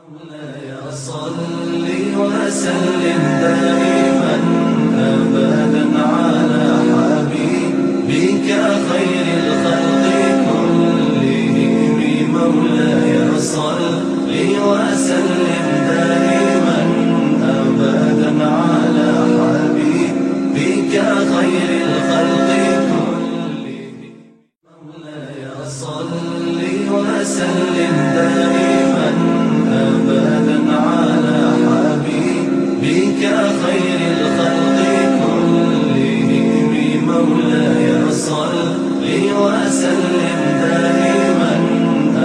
مولاي صل وسلم دائما أبدا على حبيبك خير الخلق كلهم. مولاي صل وسلم دائما أبدا على حبيبك خير الخلق كلهم. مولاي صل وسلم دائما أبدا على حبيبك خير الخلق كلهم. مولاي صل وسلم دائما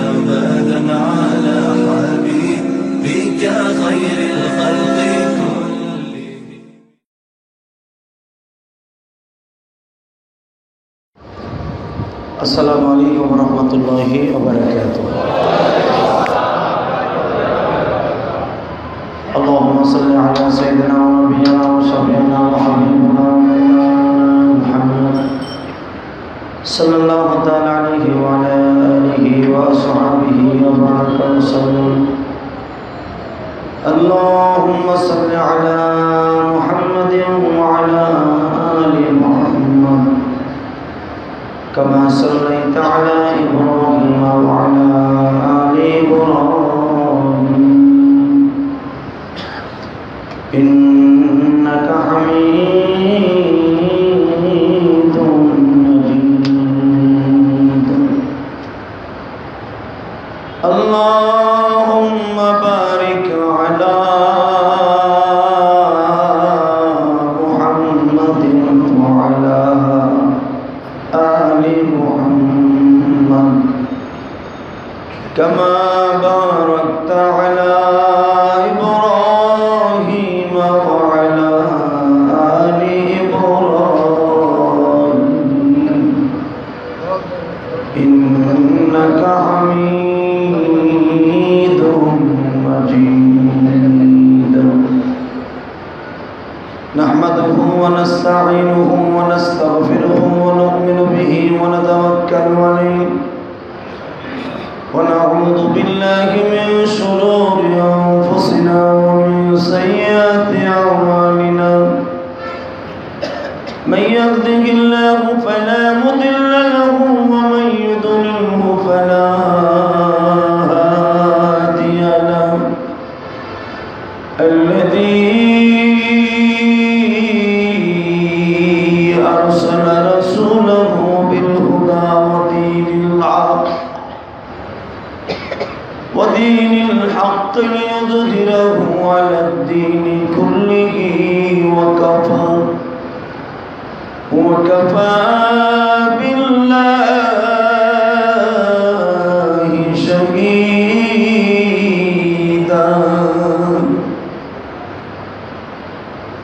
أبدا على حبيبك خير الخلق كلهم. السلام عليكم ورحمة الله وبركاته. اللهم صل على سيدنا ونبينا وشفيعنا وحبيبنا محمد صلى الله تعالى عليه وعلى آله وأصحابه وبارك وسلم. اللهم صل على محمد وعلى آل محمد كما صليت على إبراهيم وعلى آل إبراهيم إنك حميد مجيد. اللهم بارك على محمد وعلى آل محمد كما باركت على إبراهيم وعلى آل إبراهيم إنك حميد مجيد. نحمده ونستعينه ونستغفره ونؤمن به ونتوكل عليه ونعوذ بالله من شرور أنفسنا ومن سيئات أعمالنا. من يهده الله فلا مضل له ومن يضلله فلا هادي له. الذي أرسل رسوله بالهدى ودين الحق ليظهره على الدين كله وكفى بالله شهيدا.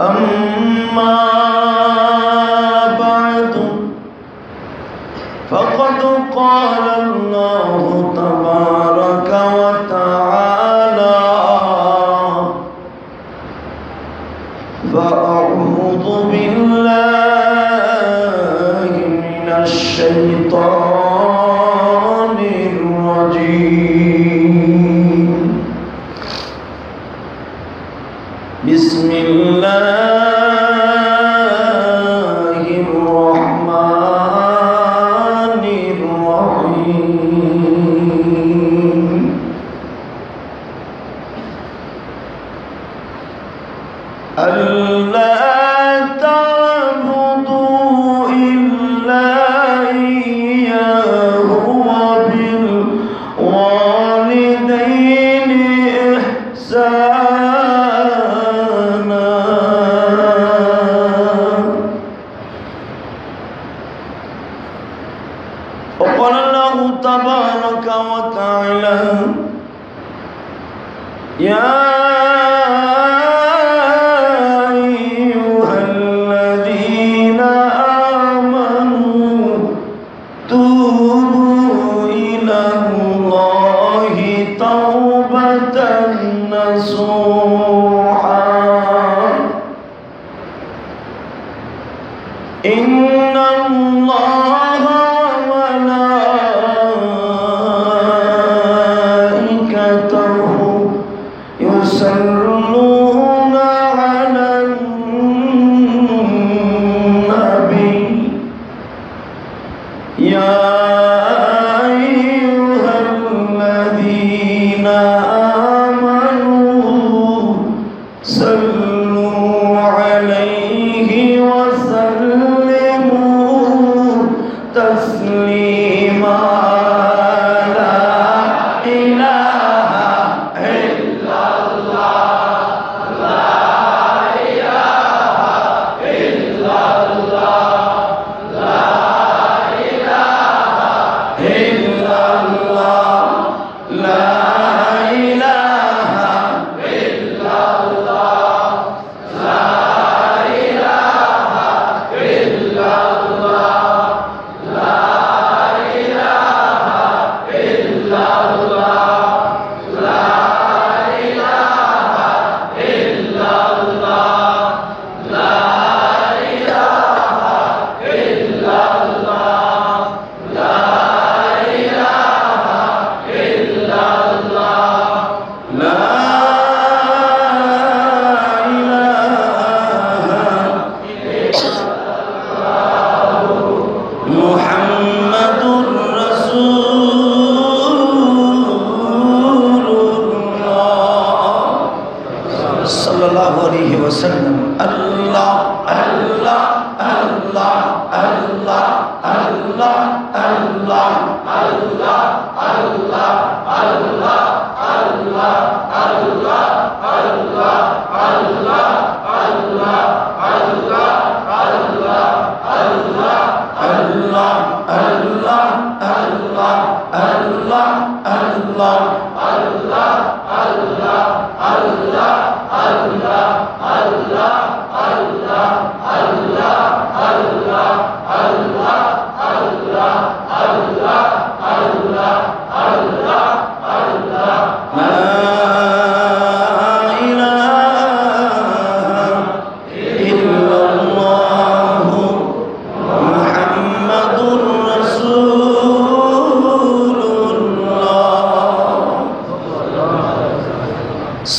أما بعد فقد قال الله تبارك وتعالى: فأعوذ بالله من الشيطان الرجيم. بسم الله الرحمن الرحيم. ألا تعبدوا إلا إياه وبالوالدين إحسانا. وقال الله تبارك وتعالى: يا إن الله وملائكته يصلون على النبي يا أيها الذين آمنوا صلوا عليه وسلموا تسليما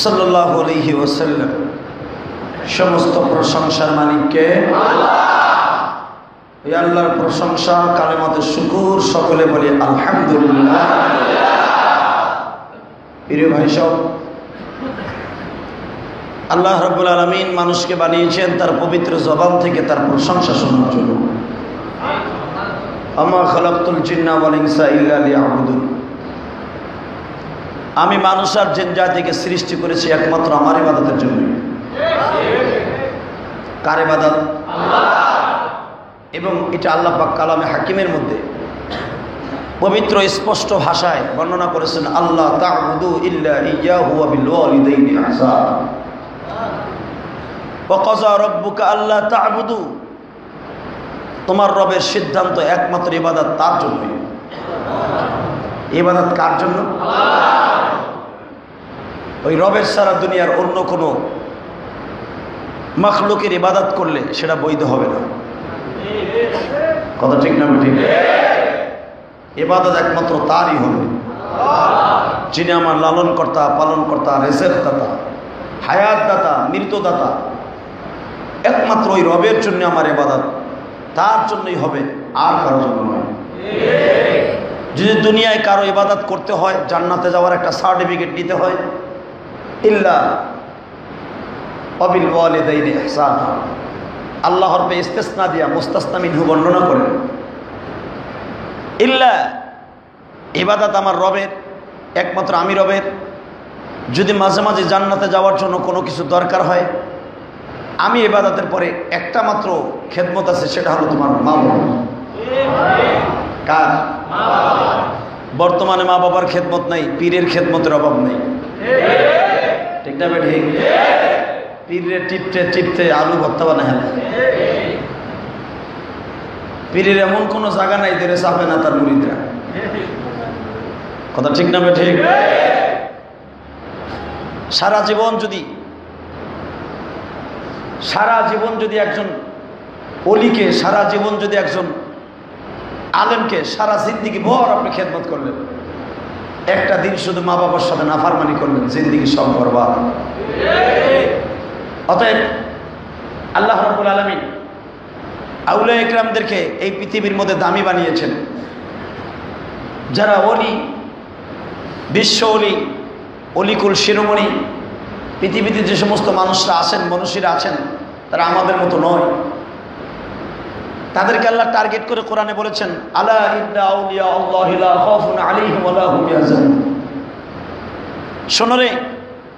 সাল্লাল্লাহু আলাইহি ওয়াসাল্লাম। সমস্ত প্রশংসার মালিক কে? আল্লাহ। এই আল্লাহর প্রশংসা, কালেমাতে শুকর, সকলে বলি আলহামদুলিল্লাহ। প্রিয় ভাই সব, আল্লাহ রাব্বুল আলামিন মানুষকে বানিয়েছেন তার পবিত্র জবান থেকে তার প্রশংসা শোনার জন্য। আমা খালাকতুল জিন্না ওয়াল ইনসা ইল্লা লিয়াবুদুন। আমি মানুষ আর জিন জাতিকে সৃষ্টি করেছি একমাত্র আমার ইবাদতের জন্য। কার ইবাদত? এবং এটা আল্লাহ পাক কালামে হাকিমের মধ্যে পবিত্র স্পষ্ট ভাষায় বর্ণনা করেছেন, আল্লাহ তা'বুদু ইল্লা ইয়্যাহু ওয়া বিল ওয়ালিদাইনি ইহসানা। ওয়া ক্বাযা রাব্বুকা আল্লা তা'বুদু, তোমার রবের সিদ্ধান্ত একমাত্র ইবাদত তার জন্য। ইবাদত কার জন্য? ওই রবের সারা দুনিয়ার অন্য কোনো মাখলুকের ইবাদত করলে সেটা বৈধ হবে না। কথা ঠিক না? ঠিক। ইবাদত একমাত্র তারই হবে, যিনি আমার লালন কর্তা, পালন কর্তা, রিজিক দাতা, হায়াত দাতা, মৃত্যু দাতা। একমাত্র ওই রবের জন্য আমার ইবাদত, তার জন্যই হবে, আর কারোর জন্য নয়। যদি দুনিয়ায় কারো ইবাদত করতে হয়, জান্নাতে যাওয়ার একটা সার্টিফিকেট নিতে হয়, ইল্লা ওয়াবিল ওয়ালিদাইনি ইহসানা, আল্লাহর বে ইস্তেসনা দিয়া মুস্তাসনা মিনহু বর্ণনা করেন। ইল্লা ইবাদত আমার রবের, একমাত্র আমি রবের। যদি মাঝে মাঝে জান্নাতে যাওয়ার জন্য কোনো কিছু দরকার হয়, আমি ইবাদতের পরে একটা মাত্র খেদমত আছে, সেটা হলো তোমার মা বাবা। কার? বর্তমানে মা বাবার খেদমত নাই, পীরের খেদমতের অভাব নেই। ঠিক না বেঠি? পীরের টিপতে টিপতে আলু ভর্তা বানায়। পীরের এমন কোনো জায়গা নাই ধরে চাপে না তার মুরিদরা। কথা ঠিক না বেঠি? সারা জীবন যদি একজন অলিকে, সারা জীবন যদি একজন আলেমকে সারা জিন্দিগি ভর আপনি খেদমত করলেন, একটা দিন শুধু মা বাবার সাথে নাফরমানি করলেন, জিন্দেগি সব বরবাদ। অতএব আল্লাহ রাব্বুল আলামিন আউলিয়া ইকরামদেরকে এই পৃথিবীর মধ্যে দামি বানিয়েছেন। যারা ওলি, বিশ্ব ওলি, অলিকুল শিরোমণি, পৃথিবীতে যে সমস্ত মানুষরা আছেন, মনীষীরা আছেন, তারা আমাদের মতো নয়। তাদেরকে আল্লাহ টার্গেট করে কোরআনে বলেছেন, আলা ইন্না আউলিয়া আল্লাহি লা খাউফুন আলাইহিম ওয়া লা হুম ইয়াহজানুন। শোনো রে,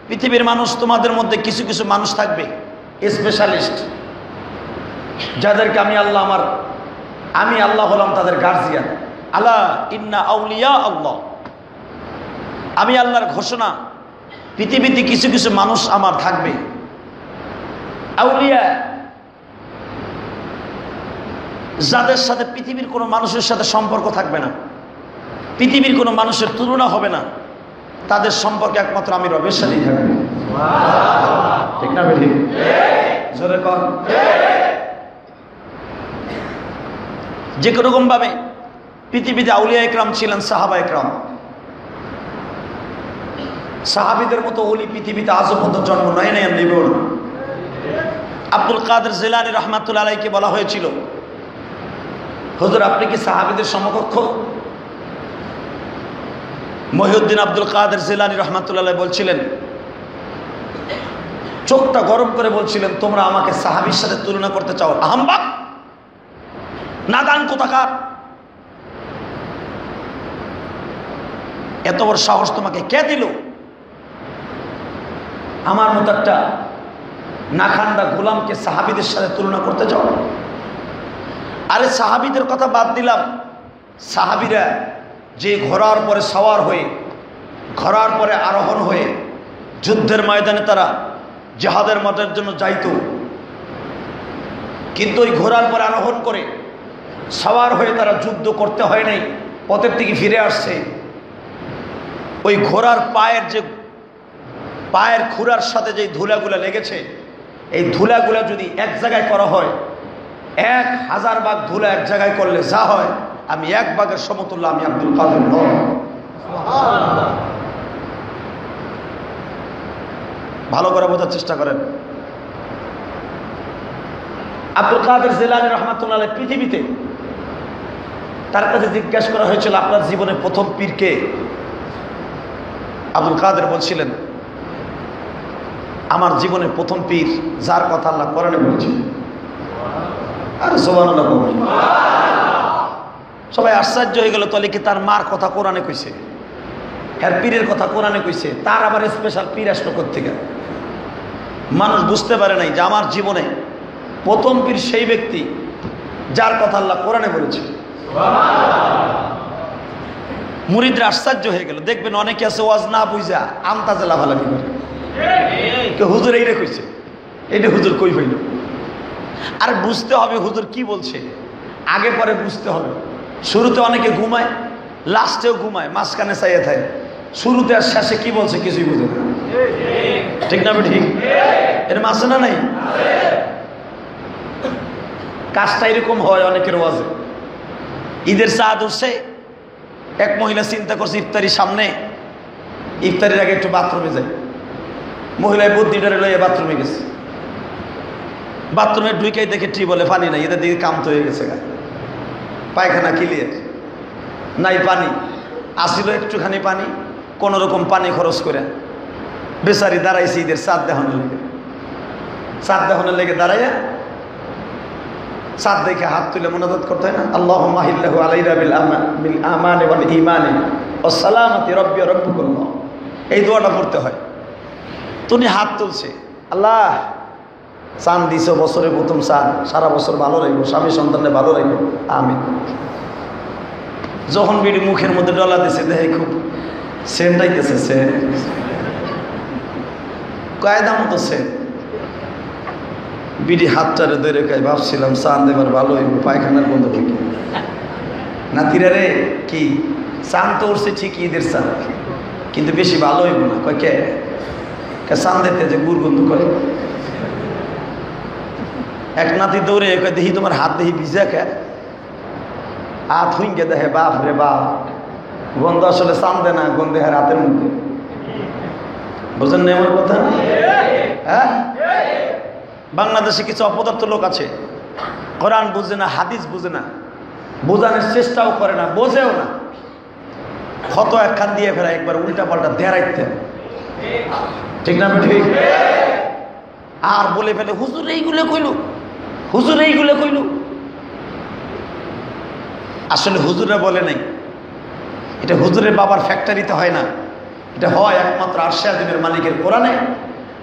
পৃথিবীর মানুষ, তোমাদের মধ্যে কিছু কিছু মানুষ থাকবে স্পেশালিস্ট, যাদেরকে আমি আল্লাহ হলাম তাদের গার্জিয়ান। আলা ইন্না আউলিয়া আল্লাহ, আমি আল্লাহর ঘোষণা, পৃথিবীতে কিছু কিছু মানুষ আমার থাকবে। আউলিয়া, যাদের সাথে পৃথিবীর কোনো মানুষের সাথে সম্পর্ক থাকবে না, পৃথিবীর কোনো মানুষের তুলনা হবে না, তাদের সম্পর্কে একমাত্র আমি রবের সাথেই থাকবে। ঠিক না বেঠিক? জোরে কর। যে কোনোরকম ভাবে পৃথিবীতে আউলিয়া ইকরাম ছিলেন, সাহাবা ইকরাম। সাহাবীদের মতো ওলি পৃথিবীতে আজও পর্যন্ত জন্ম নেয় নাই, নেবেও না। আব্দুল কাদের জিলানী রহমাতুল্লাহ আলাইহিকে বলা হয়েছিল, হুজুর আপনি কি সাহাবীদের সমকক্ষ? মহিউদ্দিন আব্দুল কাদের জিলানী রহমাতুল্লাহ আলাইহি বলছিলেন, চোখটা গরম করে বলছিলেন, তোমরা আমাকে সাহাবীর সাথে তুলনা করতে চাও? আহাম্মক, নাদান কোথাকার, এত বড় সাহস তোমাকে কে দিল? আমার মতো একটা নাখান্দা গোলামকে সাহাবীদের সাথে তুলনা করতে যাও? আরে সাহাবীদের কথা বাদ দিলাম, সাহাবীরা যে ঘোড়ার পরে সওয়ার হয়ে, ঘোড়ার পরে আরোহণ হয়ে যুদ্ধের ময়দানে তারা জিহাদের মাঠের জন্য যাইত, কিন্তু ওই ঘোড়ার পরে আরোহণ করে সওয়ার হয়ে তারা যুদ্ধ করতে হয় নাই, পথের থেকে ফিরে আসছে। ওই ঘোড়ার পায়ের খুরার সাথে যে ধুলাগুলা লেগেছে, এই ধুলাগুলা যদি এক জায়গায় করা হয়, 1000 ভাগ ধুলা এক জায়গায় করলে যা হয়, আমি 1 ভাগের সমতুল্য আমি আব্দুল কাদের নই। ভালো করে বোঝার চেষ্টা করেন। আব্দুল কাদের জিলানী রহমাতুল্লাহ আলাইহি পৃথিবীতে, তার কাছে জিজ্ঞাসা করা হয়েছিল, আপনার জীবনে প্রথম পীর কে? আব্দুল কাদের বলছিলেন, আমার জীবনে প্রথম পীর যার কথা আল্লাহ কোরআনে বলেছে। আর সুবহানাল্লাহ, সবাই আশ্চর্য হয়ে গেল, তাহলে কি তার মার কথা কোরআনে কইছে, এর পীরের কথা কোরআনে কইছে, তার আবার স্পেশাল পীর আসলো কোত্থেকে? মানুষ বুঝতে পারে নাই যে আমার জীবনে প্রথম পীর সেই ব্যক্তি যার কথা আল্লাহ কোরআনে বলেছে। মুরিদরা আশ্চর্য হয়ে গেল। দেখবেন অনেকে আছে ওয়াজ না বুঝা আন্তাজে লাফালাফি করে, হুজুর এইটা কইছে, এইটা হুজুর কই হইল। আর বুঝতে হবে হুজুর কি বলছে, আগে পরে বুঝতে হবে। শুরুতে অনেকে ঘুমায়, লাস্টেও ঘুমায়, মাঝখানে চাইয়ে থাকে, শুরুতে আর শেষে কি বলছে কিছুই বুঝে না। ঠিক না ঠিক? এর মাঝে না নাই কাজটা এরকম হয় অনেকের ওয়াজে। ঈদের চাঁদ উঠছে, এক মহিলা চিন্তা করছে ইফতারির সামনে, ইফতারির আগে একটু বাথরুমে যায়। মহিলায় বুদ্ধিটারে লইয়া বাথরুমে গেছে, বাথরুমে ঢুকেই দেখে বলে পানি নাই, এদের দিকে কামত হয়ে গেছে, পায়খানা ক্লিয়ার নাই, পানি আসিল একটুখানি পানি, কোন রকম পানি খরচ করে বেচারি দাঁড়াইছে ঈদের চাঁদ দেখানোর লেগে। চাঁদ দেখানোর লেগে দাঁড়াইয়া চাঁদ দেখে হাত তুলে মুনাজাত করতে হয় না, আল্লাহুম্মা আহিল্লাহু আলাইনা বিল আমানি ওয়াল ঈমানি ওয়াস সালামাতি রাব্বি ওয়া রাব্বুকুল্লাহ, এই দোয়াটা পড়তে হয়। তুমি হাত তুলছে, আল্লাহ চাঁদ দিছ, বছরের প্রথম চাঁদ, সারা বছর ভালো রাখবো, স্বামী সন্তানে ভালো রাখবো, আমিন। যখন বিড়ি মুখের মধ্যে ডলা দিছে, দেখে খুব সেন্ট আইতেছে, সেন্ট কায়দা মতো সেন্ট। বিড়ি হাতটারে ধরে খাই, ভাবছিলাম চাঁদ এবার ভালো হইব, পায়খানার বন্ধ থেকে নাতিরা রে, কি চাঁদ তো উঠছে ঠিকই, ঈদের চাঁদ, কিন্তু বেশি ভালো হইব না। কয় কে? চাঁদ দেখতে যে গুড় বন্ধু করে। এক নাতি দৌড়ে দেখি তোমার হাত দেখি ভিজা, কে হাত হুইঙ্গে দেখে, বাপ রে বাপ, গন্ধ আসলে চান্দে না, গন্ধে হয় রাতের মধ্যে। বুঝেন না আমার কথা? হ্যাঁ, বাংলাদেশে কিছু অপদার্থ লোক আছে, কোরআন বুঝে না, হাদিস বুঝে না, বোঝানোর চেষ্টাও করে না, বোঝেও না, ক্ষত একখান দিয়ে ফেরা, একবার উল্টা পাল্টা দেড়াইতে, ঠিক না ঠিক? আর বলে ফেলে হুজুর এইগুলো কইল, হুজুর এইগুলো কইল। আসলে হুজুরে বলে নাই, এটা হুজুরের বাবার ফ্যাক্টরিতে হয় না, এটা হয় একমাত্র আরশে আজিমের মালিকের কোরআনে,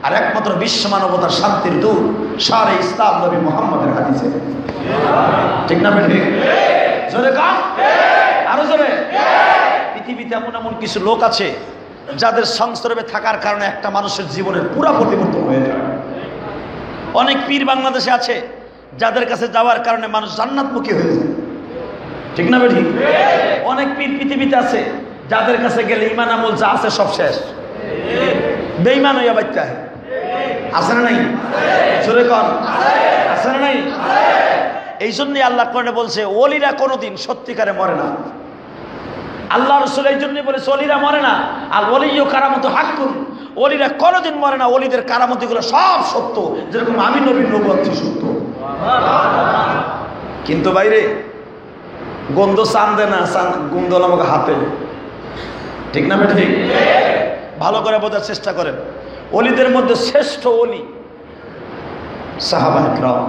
আর একমাত্র বিশ্ব মানবতার শান্তির দূত সারে ইসলাম নবী মুহাম্মদের হাদিসে, ঠিক না ঠিক? জোরে কাম, আরো জোরে। পৃথিবীতে এমন এমন কিছু লোক আছে যাদের সংস্রবে থাকার কারণে একটা মানুষের জীবনের পুরা পরিবর্তন হয়ে যায়। অনেক পীর বাংলাদেশে আছে যাদের কাছে যাওয়ার কারণে মানুষ জান্নাতমুখী হয়ে যায়, ঠিক না ঠিক? অনেক পীর পৃথিবীতে আছে যাদের কাছে গেলে ঈমান আমল যা আছে সব শেষ, বেঈমান হইয়া বাচ্চা আছে না নাই? জোরে কোন আছে না নাই? এই জন্যই আল্লাহ কোরআনে বলছে ওলিরা কোনোদিন সত্যিকারে মরে না। আল্লাহ রাসূল এই জন্যই বলেছে ওলিরা মরে না, আর ওলিয়্যু কারামতু হাক্কুন, ওলিরা কোনোদিন মরে না, ওলিদের কারামতিগুলো সব সত্য, যেরকম আমি নবীর নবুয়ত সত্য। কিন্তু বাইরে গন্ধ চান্দে না, গন্ধ হলো আমাকে হাতে, ঠিক না ঠিক? ভালো করে বোঝার চেষ্টা করেন। ওলিদের মধ্যে শ্রেষ্ঠ ওলি সাহাবায়ে কেরাম।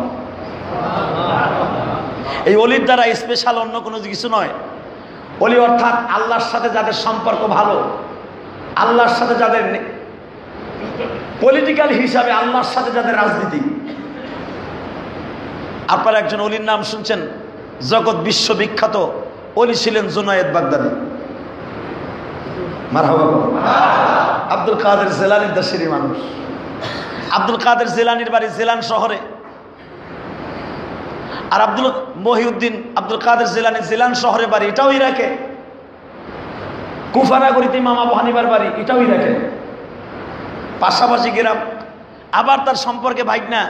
এই ওলির দ্বারা স্পেশাল অন্য কোনো কিছু নয়। ওলি অর্থাৎ আল্লাহর সাথে যাদের সম্পর্ক ভালো, আল্লাহর সাথে যাদের পলিটিক্যাল হিসাবে আল্লাহর সাথে যাদের রাজনীতি। আপনারা একজন ওলির নাম শুনছেন, জগৎ বিশ্ববিখ্যাত ওলি ছিলেন জুনায়েদ বাগদাদি। মারহাবা। আব্দুল কাদের জিলানীর দেশেরই মানুষ। আব্দুল কাদের জিলানীর বাড়ি জিলান শহরে, আর মহিউদ্দিন আব্দুল কাদের জিলানী জিলান শহরে বাড়ি, এটাও ইরাকে। কুফা নগরীতে ইমাম আবু হানিফার বাড়ি, এটাও ইরাকে, পাশাপাশি গ্রাম। আবার তার সম্পর্কে ভাইগনা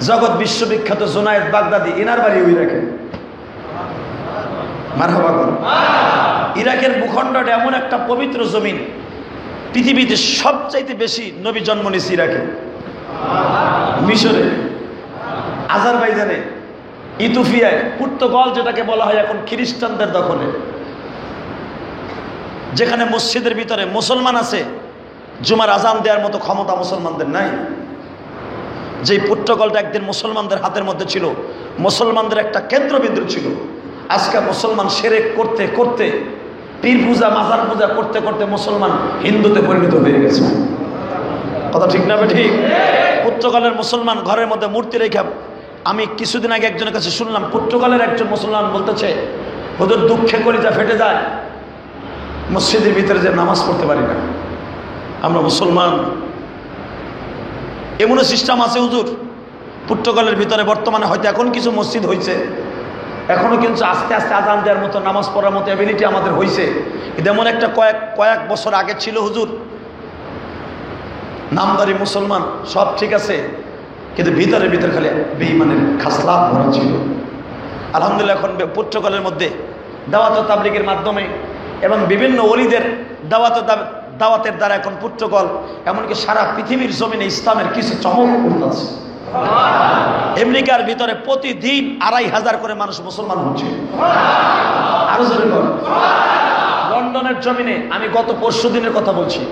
জগৎ বিশ্ববিখ্যাত জুনায়েদ বাগদাদি, এনার বাড়ি ইরাকে। মারহাবা। ইরাকের ভূখণ্ডটা এমন একটা পবিত্র জমিন, পৃথিবীতে সবচাইতে বেশি নবী জন্ম নিয়েছে ইরাকে, মিশরে, আজারবাইজানে, ইথিওপিয়ায়, পর্তুগাল যেটাকে বলা হয় এখন খ্রিস্টানদের দখলে, যেখানে মসজিদের ভিতরে মুসলমান আছে, জুমার আজান দেওয়ার মতো ক্ষমতা মুসলমানদের নাই। যে পর্তুগালটা একদিন মুসলমানদের হাতের মধ্যে ছিল, মুসলমানদের একটা কেন্দ্রবিন্দু ছিল, আজকে মুসলমান শিরক করতে করতে, পীর পূজা মাজার পূজা করতে করতে মুসলমান হিন্দুতে পরিণত হয়ে গেছে। কথা ঠিক না ঠিক? পর্তুগালের মুসলমান ঘরের মধ্যে মূর্তি রেখে, আমি কিছুদিন আগে একজনের কাছে শুনলাম, পর্তুগালের একজন মুসলমান বলতেছে ওদের দুঃখে কলিজা ফেটে যায়, মসজিদের ভিতরে যে নামাজ পড়তে পারি না, আমরা মুসলমান। এমনও সিস্টেম আছে হুজুর পর্তুগালের ভিতরে, বর্তমানে হয়তো এখন কিছু মসজিদ হয়েছে, এখনো কিন্তু আস্তে আস্তে আজান দেওয়ার মতো, নামাজ পড়ার মতো অ্যাবিলিটি আমাদের হয়েছে। কিন্তু এমন একটা কয়েক বছর আগে ছিল হুজুর, নামদারি মুসলমান সব ঠিক আছে, কিন্তু ভিতরে খালি বেঈমানের খাসলাত ভরা ছিল। আলহামদুলিল্লাহ এখন পর্তুগালের মধ্যে দাওয়াত ও তাবলীগের মাধ্যমে এবং বিভিন্ন ওলিদের দাওয়াতের দ্বারা এখন পর্তুগাল এমনকি সারা পৃথিবীর জমিনে ইসলামের কিছু চমক উঠতেছে। আমেরিকার ভিতরে প্রতিদিন ২৫০০ করে মানুষ মুসলমান হচ্ছে। আরো জোরে বল। লন্ডনের জমিনে, আমি গত পরশু দিনের কথা বলছি,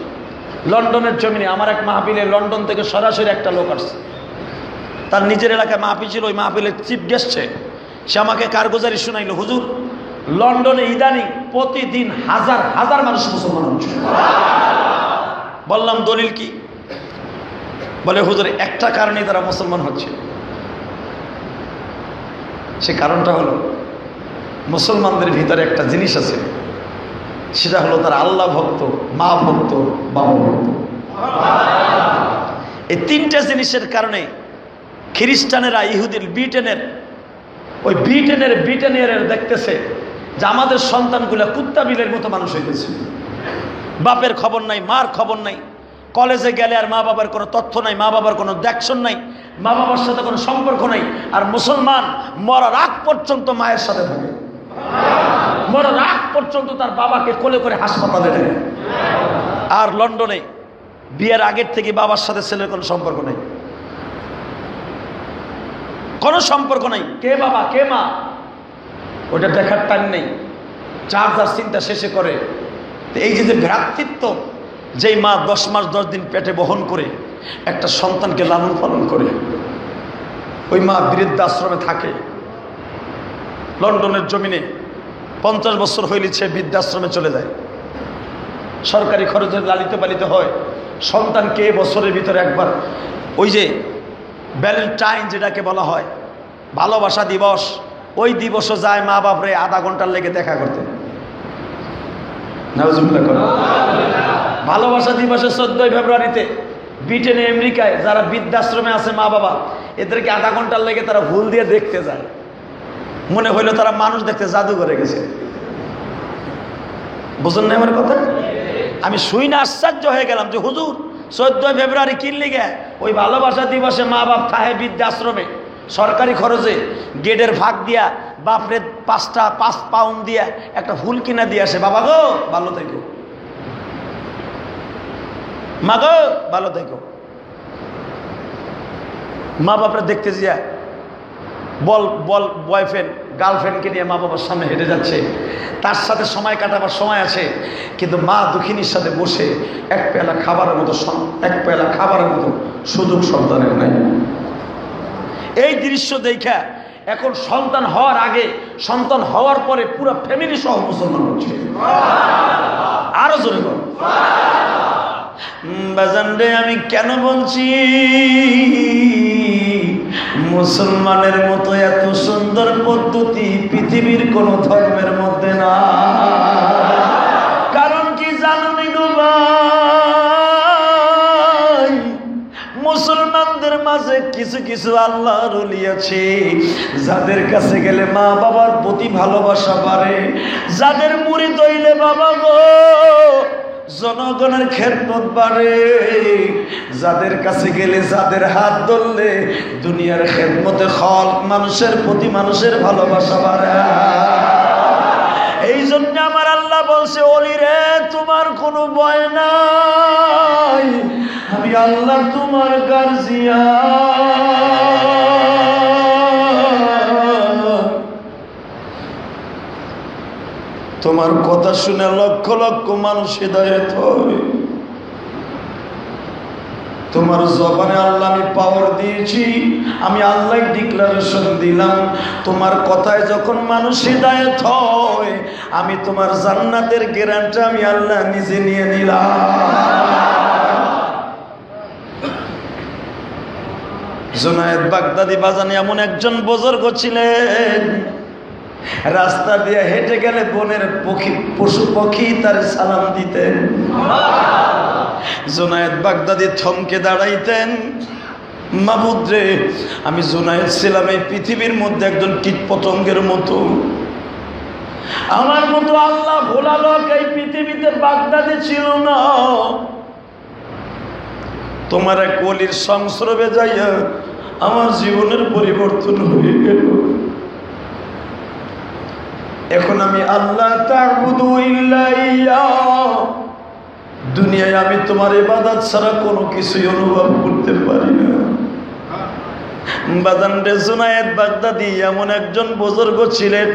লন্ডনের জমিনে আমার এক মাহফিলে লন্ডন থেকে সরাসরি একটা লোক আসছে, তার নিজের এলাকায় মাহফিল ছিল, ওই মাহফিলের চিফ গেস্টে সে আমাকে কারগুজারি শুনাইল, হুজুর লন্ডনে ইদানিং প্রতিদিন হাজার হাজার মানুষ মুসলমান হচ্ছে। বললাম দলিল কি? বলে হুজুর একটা কারণেই তারা মুসলমান হচ্ছে, সে কারণটা হলো মুসলমানদের ভিতরে একটা জিনিস আছে, সেটা হলো তারা আল্লাহ ভক্ত, মা ভক্ত, বাবা ভক্ত। এই তিনটা জিনিসের কারণে খ্রিস্টানেরা, ইহুদির, ব্রিটেনের দেখতেছে যে আমাদের সন্তানগুলা কুত্তা বিলের মতো মানুষ হইতেছে, বাপের খবর নাই, মার খবর নাই, কলেজে গেলে আর মা বাবার কোনো তথ্য নাই, মা বাবার কোনো দেখশন নাই, মা বাবার সাথে কোনো সম্পর্ক নাই, আর মুসলমান মরার আগ পর্যন্ত মায়ের সাথে থাকে। মরার আগ পর্যন্ত তার বাবাকে কোলে করে হাসপাতালে নেয়। আর লন্ডনে বিয়ের আগের থেকে বাবার সাথে ছেলের কোনো সম্পর্ক নেই, কোনো সম্পর্ক নাই। কে বাবা কে মা ওটা দেখার টাইম নেই, যার যার চিন্তা শেষে করে। এই যে ভ্রাতৃত্ব, যেই মা 10 মাস 10 দিন পেটে বহন করে একটা সন্তানকে লালন পালন করে, ওই মা বৃদ্ধাশ্রমে থাকে। লন্ডনের জমিনে 50 বছর হইলে সে বৃদ্ধাশ্রমে চলে যায়, সরকারি খরচে লালিত পালিত হয়। সন্তানকে বছরের ভিতরে একবার, ওই যে ভ্যালেন্টাইন যেটাকে বলা হয় ভালোবাসা দিবস, ওই দিবসও যায় মা বাপরে আধা ঘন্টার লেগে দেখা করতে। ভালোবাসা দিবসে 14 ফেব্রুয়ারিতে ব্রিটেনে আমেরিকায় যারা বৃদ্ধাশ্রমে আছে মা বাবা, এদেরকে আধা ঘন্টার লেগে তারা ভুল দিয়ে দেখতে যায়, মনে হইলো তারা মানুষ দেখতে জাদু করে গেছে। বুঝলেন না আমার কথা? আমি শুই না আশ্চর্য হয়ে গেলাম যে হুজুর 14 ফেব্রুয়ারি কিনলি গে ওই ভালোবাসা দিবসে মা বাপ থাহে বৃদ্ধাশ্রমে সরকারি খরচে গেটের ভাগ দিয়া বাপরে 5 পাউন্ড দিয়া একটা ফুল কিনা দিয়ে আসে, বাবা গো ভালো থেকো, মা গো ভালো থেকো। মা বাপরা দেখতে যা বয়ফ্রেন্ড গার্লফ্রেন্ডকে নিয়ে মা বাবার সামনে হেঁটে যাচ্ছে, তার সাথে সময় কাটাবার সময় আছে, কিন্তু মা দুঃখিনীর সাথে বসে এক পেয়ালা খাবারের মতো সুযোগ সন্তানের নাই। এই দৃশ্য দেখা এখন সন্তান হওয়ার আগে, সন্তান হওয়ার পরে পুরো ফ্যামিলি সহ মুসলমান হচ্ছে। আরো জোরে বল বাজান রে, আমি কেন বলছি মুসলমানের মতো এত সুন্দর পদ্ধতি পৃথিবীর কোন ধর্মের মধ্যে না। কারণ কি জানি গো ভাই, মুসলমানদের মাঝে কিছু কিছু আল্লাহর ওলি আছে যাদের কাছে গেলে মা বাবার প্রতি ভালোবাসা বাড়ে, যাদের মুরিদ হইলে বাবা গো জনগণের খেদমত বাড়ে, যাদের কাছে গেলে যাদের হাত ধরলে দুনিয়ার খেদমতে খলক মানুষের প্রতি মানুষের ভালোবাসা বাড়ে। এই জন্য আমার আল্লাহ বলছে ওলি রে তোমার কোনো ভয় নাই, আমি আল্লাহ তোমার গার্জিয়ান। তোমার কথা শুনে লক্ষ লক্ষ মানুষ হিদায়াত হয়। তোমার জবানে আল্লাহ আমি পাওয়ার দিয়েছি, আমি আল্লাহ ডিক্লারেশন দিলাম, তোমার কথায় যখন মানুষ হিদায়াত হয় আমি তোমার জান্নাতের গ্যারান্টি আমি আল্লাহ নিজে নিয়ে নিলাম। জুনায়েদ বাগদাদি বাজানে এমন একজন বুজুর্গ ছিলেন, রাস্তা দিয়ে হেঁটে গেলে বনের পশু পক্ষী তার সালাম দিতেন। জুনায়েদ বাগদাদি থমকে দাঁড়াইতেন, মাবুদ রে আমি জুনায়েদ ছিলাম এই পৃথিবীর মধ্যে একজন কীট পতঙ্গের মতো, আমার মতো আল্লাহ ভোলা লোক এই পৃথিবীতে বাগদাদি ছিল না। তোমার এক ওলির সংস্রবে যাইয়া আমার জীবনের পরিবর্তন হয়ে গেল। এখন আমি আল্লাহ তা'বুদু ইল্লা ইয়্যাহ, দুনিয়ায় আমি তোমার ইবাদত ছাড়া কোনো কিছুই অনুভব করতে পারি না। বাজান রে জুনায়েদ বাগদাদি এমন একজন বুজুর্গ ছিলেন,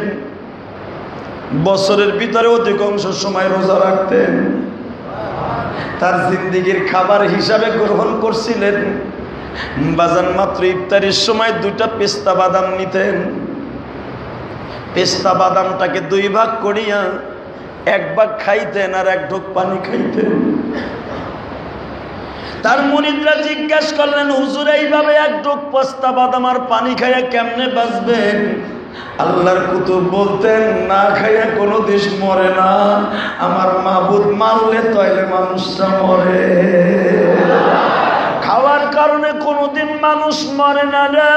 বছরের ভিতরে অধিকাংশ সময় রোজা রাখতেন, তার জিন্দেগির খাবার হিসাবে গ্রহণ করছিলেন বাজান মাত্র ইফতারির সময় 2টা পেস্তা বাদাম নিতেন, পেস্তা বাদামটাকে 2 ভাগ করিয়া 1 ভাগ খাইতেন আর 1 ঢোক পানি খাইতেন। তার মুরিদরা জিজ্ঞাসা করলেন হুজুর এইভাবে 1 ঢোক পেস্তা বাদাম আর পানি খাইয়া কেমনে বাঁচবেন? আল্লাহর কুতুব বলতেন না খাইয়া কোনো দেশ মরে না, আমার মাবুদ মারলে তাইলে মানুষটা মরে, খাওয়ার কারণে কোনোদিন মানুষ মরে না রে।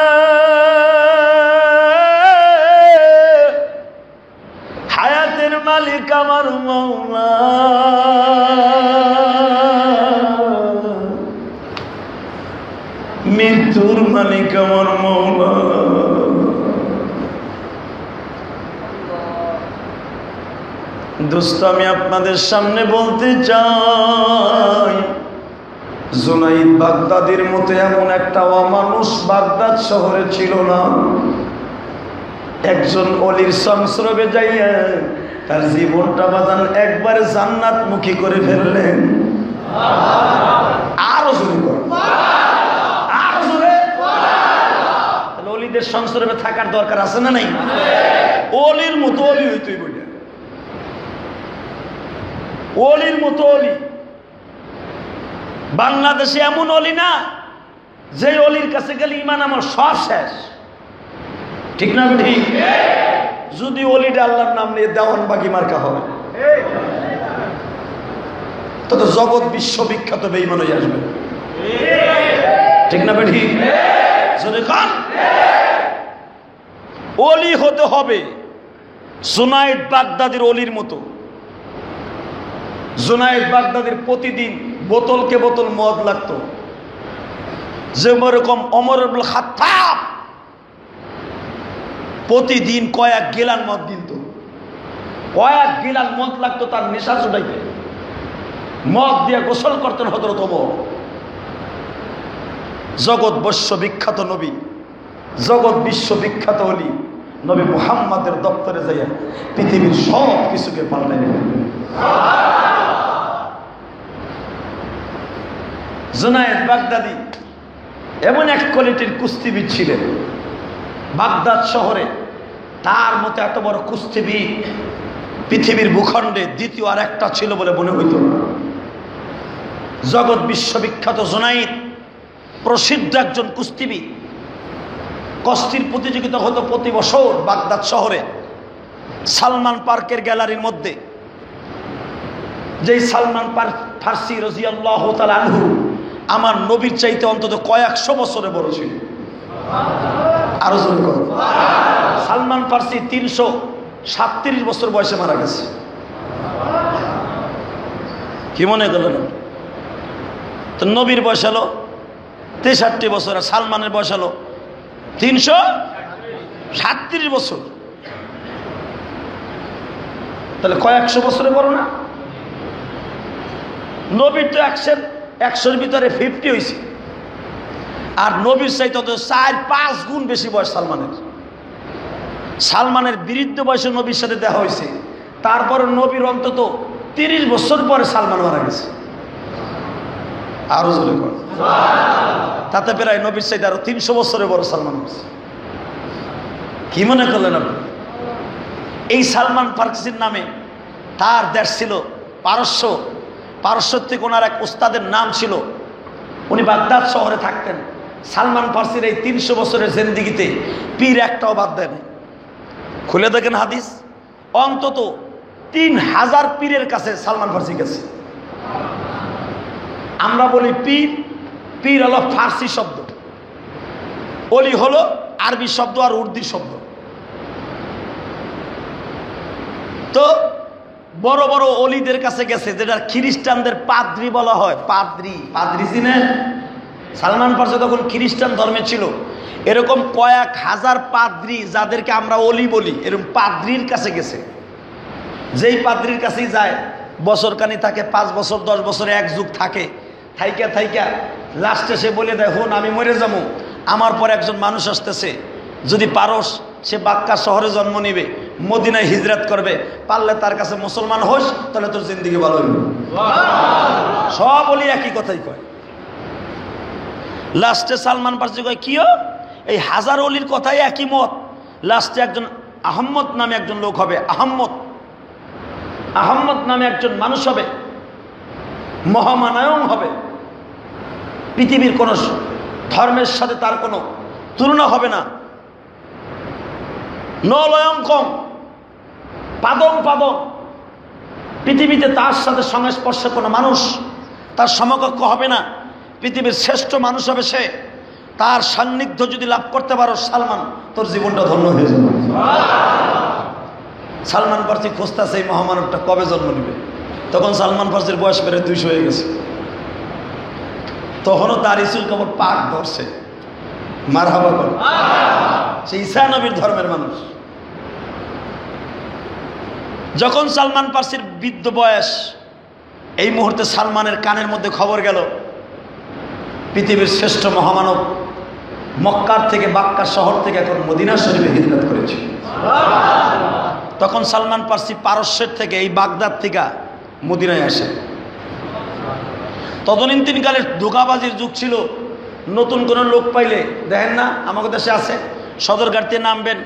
হায়াতের মালিক আমার মওলা, মৃত্যুর মালিক আমার মওলা। দোস্ত, আমি আপনাদের সামনে বলতে চাই, জুনাইদ বাগদাদির মতো এমন একটা অমানুষ বাগদাদ শহরে ছিল না। একজন অলির সংস্রবে যাইয়া তার জীবনটা বাজান একবারে জান্নাত মুখী করে ফেললেন। আরো জোরে কর, আরো জোরে। তাহলে অলিদের সংস্রবে থাকার দরকার আছে না নাই? অলির মতো অলি হইতেই বলি, অলির মতো অলি। বাংলাদেশে এমন অলি না যে অলির কাছে গেলে ইমান আমার সব শেষ, ঠিক না? ঠিক। যদি অলিটা আল্লাহর নাম নিয়ে দেওয়ান বাকি মার্কা হবে, তো জগৎ বিশ্ববিখ্যাত বেঈমান হয়ে আসবে, ঠিক না? ঠিক। যদি খান অলি হতে হবে জুনাইদ বাগদাদির অলির মতো। জুনাইদ বাগদাদির প্রতিদিন বোতলকে বোতল মদ লাগতো। যেরকম ওমর ইবনে খাত্তাব প্রতিদিন কয়েক গিলান মদ কিনত, কয়েক গিলান মদ লাগতো তার নেশা ছুটাইতে। মদ দিয়ে গোসল করতেন হযরত ওমর। জগৎ বিশ্ববিখ্যাত নবী, জগৎ বিশ্ববিখ্যাত অলি নবী মুহাম্মাদের দপ্তরে যাইয়া পৃথিবীর সব কিছুকে পাল্টাই দিলেন। জুনাইদ বাগদাদি এমন এক কোয়ালিটির কুস্তিবিদ ছিলেন বাগদাদ শহরে। তার মতো এত বড় কুস্তিবিদ পৃথিবীর ভূখণ্ডে দ্বিতীয় আর একটা ছিল বলে মনে হইত না। জগৎ বিশ্ববিখ্যাত জুনাইদ প্রসিদ্ধ একজন কুস্তিবিদ। কুস্তির প্রতিযোগিতা হতো প্রতি বছর বাগদাদ শহরে সালমান পার্কের গ্যালারির মধ্যে। যেই সালমান ফার্সি রাদিয়াল্লাহু তাআলা আনহু আমার নবীর চাইতে অন্তত কয়েকশো বছরে বড় ছিল। আরো জোরে কর। সালমান ফার্সি 337 বছর বয়সে মারা গেছে। কি মনে করলেন? তো নবীর বয়স হলো 63 বছর, আর সালমানের বয়স হলো 337 বছর। তাহলে কয়েকশো বছরে বড় না? নবীর তো 100-100-র ভিতরে 50 হয়েছে, আর নবীর চাইতে 4-5 গুণ বেশি বয়স সালমানের। সালমানের বৃদ্ধ বয়সে নবীর সাথে দেখা হয়েছে, তারপরে নবীর অন্তত 30 বছর পরে সালমান মারা গেছে। আরো জোরে কর। তাতে প্রায় নবীর চাইতে আরো 300 বছরের বড় সালমান হয়েছে। কি মনে করলেন আপনি? এই সালমান ফার্সির নামে তার দেশ ছিল পারস্য। পারস্য থেকে ওনার এক উস্তাদের নাম ছিল, উনি বাগদাদ শহরে থাকতেন। সালমান ফার্সির এই 300 বছরের জিন্দেগিতে পীর একটাও বাদ দেয় নাই। খুলে দেখেন হাদিস, অন্তত 3000 পীরের কাছে সালমান ফার্সি গেছে। আমরা বলি পীর, পীর হলো ফার্সি শব্দ, অলি হলো আরবি শব্দ আর উর্দু শব্দ। তো বড় বড় অলিদের কাছে গেছে, যেটা খ্রিস্টানদের পাদ্রি বলা হয়। পাদ্রি, পাদ্রি চিনেন? সালমান ফার্সি তখন খ্রিস্টান ধর্মে ছিল। এরকম কয়েক হাজার পাদ্রি, যাদেরকে আমরা অলি বলি, এরকম পাদ্রির কাছে গেছে। যেই পাদ্রির কাছেই যায় বছরখানি থাকে, 5 বছর 10 বছর এক যুগ থাকে। থাইকা থাইকা লাস্টে সে বলে দেয়, হুন আমি মরে যাবো, আমার পর একজন মানুষ আসতেছে, যদি পারস সে বাক্কা শহরে জন্ম নিবে, মদিনায় হিজরত করবে, পারলে তার কাছে মুসলমান হোস, তাহলে তোর জিন্দেগি ভালো হইবে। সব বলি একই কথাই কয়। লাস্টে সালমান ফার্সি কয়, কিও এই হাজার অলির কথাই একই মত। লাস্টে একজন আহম্মদ নামে একজন লোক হবে, আহম্মদ নামে একজন মানুষ হবে, মহামানায়ং হবে। পৃথিবীর কোন ধর্মের সাথে তার কোনো তুলনা হবে না। নলয়ঙ্কম, পাদং পাদং, পৃথিবীতে তার সাথে সংস্পর্শে কোনো মানুষ তার সমকক্ষ হবে না। পৃথিবীর শ্রেষ্ঠ মানুষ হবে সে। তার সান্নিধ্য যদি লাভ করতে পারো সালমান, তোর জীবনটা ধন্য হয়ে যাবে। সালমান ফার্সি খুঁজতেছে এই মহামানবটা কবে জন্ম নেবে। তখন সালমান ফার্সির বয়স বেড়ে 200 হয়ে গেছে। তখনও তার ইসুল কবর পাক ধরছে। মারহাবা বল। সে ঈসা নবীর ধর্মের মানুষ। যখন সালমান ফার্সির বৃদ্ধ বয়স, এই মুহূর্তে সালমানের কানের মধ্যে খবর গেল পৃথিবীর শ্রেষ্ঠ মহামানব মক্কার থেকে, বাক্কা শহর থেকে এখন মদিনা শরীফে হিজরত করেছে। তখন সালমান ফার্সি পারস্যের থেকে, এই বাগদাদ থেকে মদিনায় আসে। তদনীন্তনকালে ধোঁকাবাজির যুগ ছিল। নতুন কোনো লোক পাইলে, দেখেন না আমাদের দেশে আছে, সদরঘাটতে নামবেন,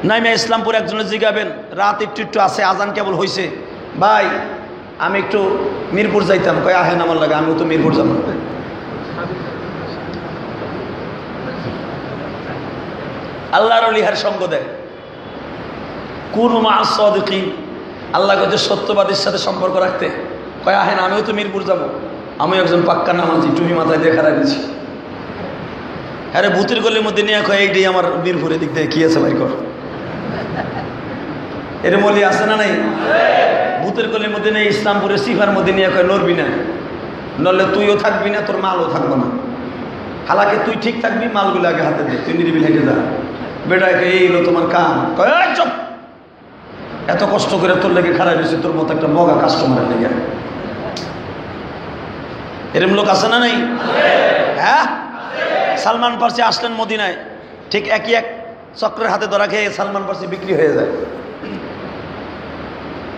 নাইমে ইসলামপুর একজনে জিগাবেন, রাত একটু আছে, আজান কেবল হয়েছে, ভাই আমি একটু মিরপুর যাইতাম, কয় আহেন আমার লাগে, আমিও তো মিরপুর যাব। আল্লাহর লিহার সঙ্গ দেয়, কুনু মা'আস সাদিকিন, আল্লাহ যে সত্যবাদীর সাথে সম্পর্ক রাখতে, কয় আহেন আমিও তো মিরপুর যাব, আমি একজন পাক্কা নামাজি, টুপি মাথায় দিয়ে খারাপ দিচ্ছি। আরে ভূতের গলির মধ্যে নিয়ে কয় এইটাই আমার মিরপুরের দিক থেকে কি আছে ভাই কর, এর মলি আছে না নাই? ভূতের গলির মধ্যে নেই, ইসলামপুরের সিফার মধ্যে নিয়ে কয় নড়বি না, নড়লে তুইও থাকবি না, তোর মালও থাকবো না। হালাকে তুই ঠিক থাকবি, মালগুলো আগে হাতে দে, তুই নিরিবিল হেঁটে যা। বেটাকে এই হলো তোমার কাম, কয় চুপ, এত কষ্ট করে তোর লেগে খারাপ হয়েছে, তোর মতো একটা মগা কাস্টমারের লেগে। এরম লোক আছে না নাই? হ্যাঁ, সালমান ফার্সি আসলেন মদিনায়, ঠিক একই এক চক্রের হাতে ধরা খেয়ে সালমান ফার্সি বিক্রি হয়ে যায়।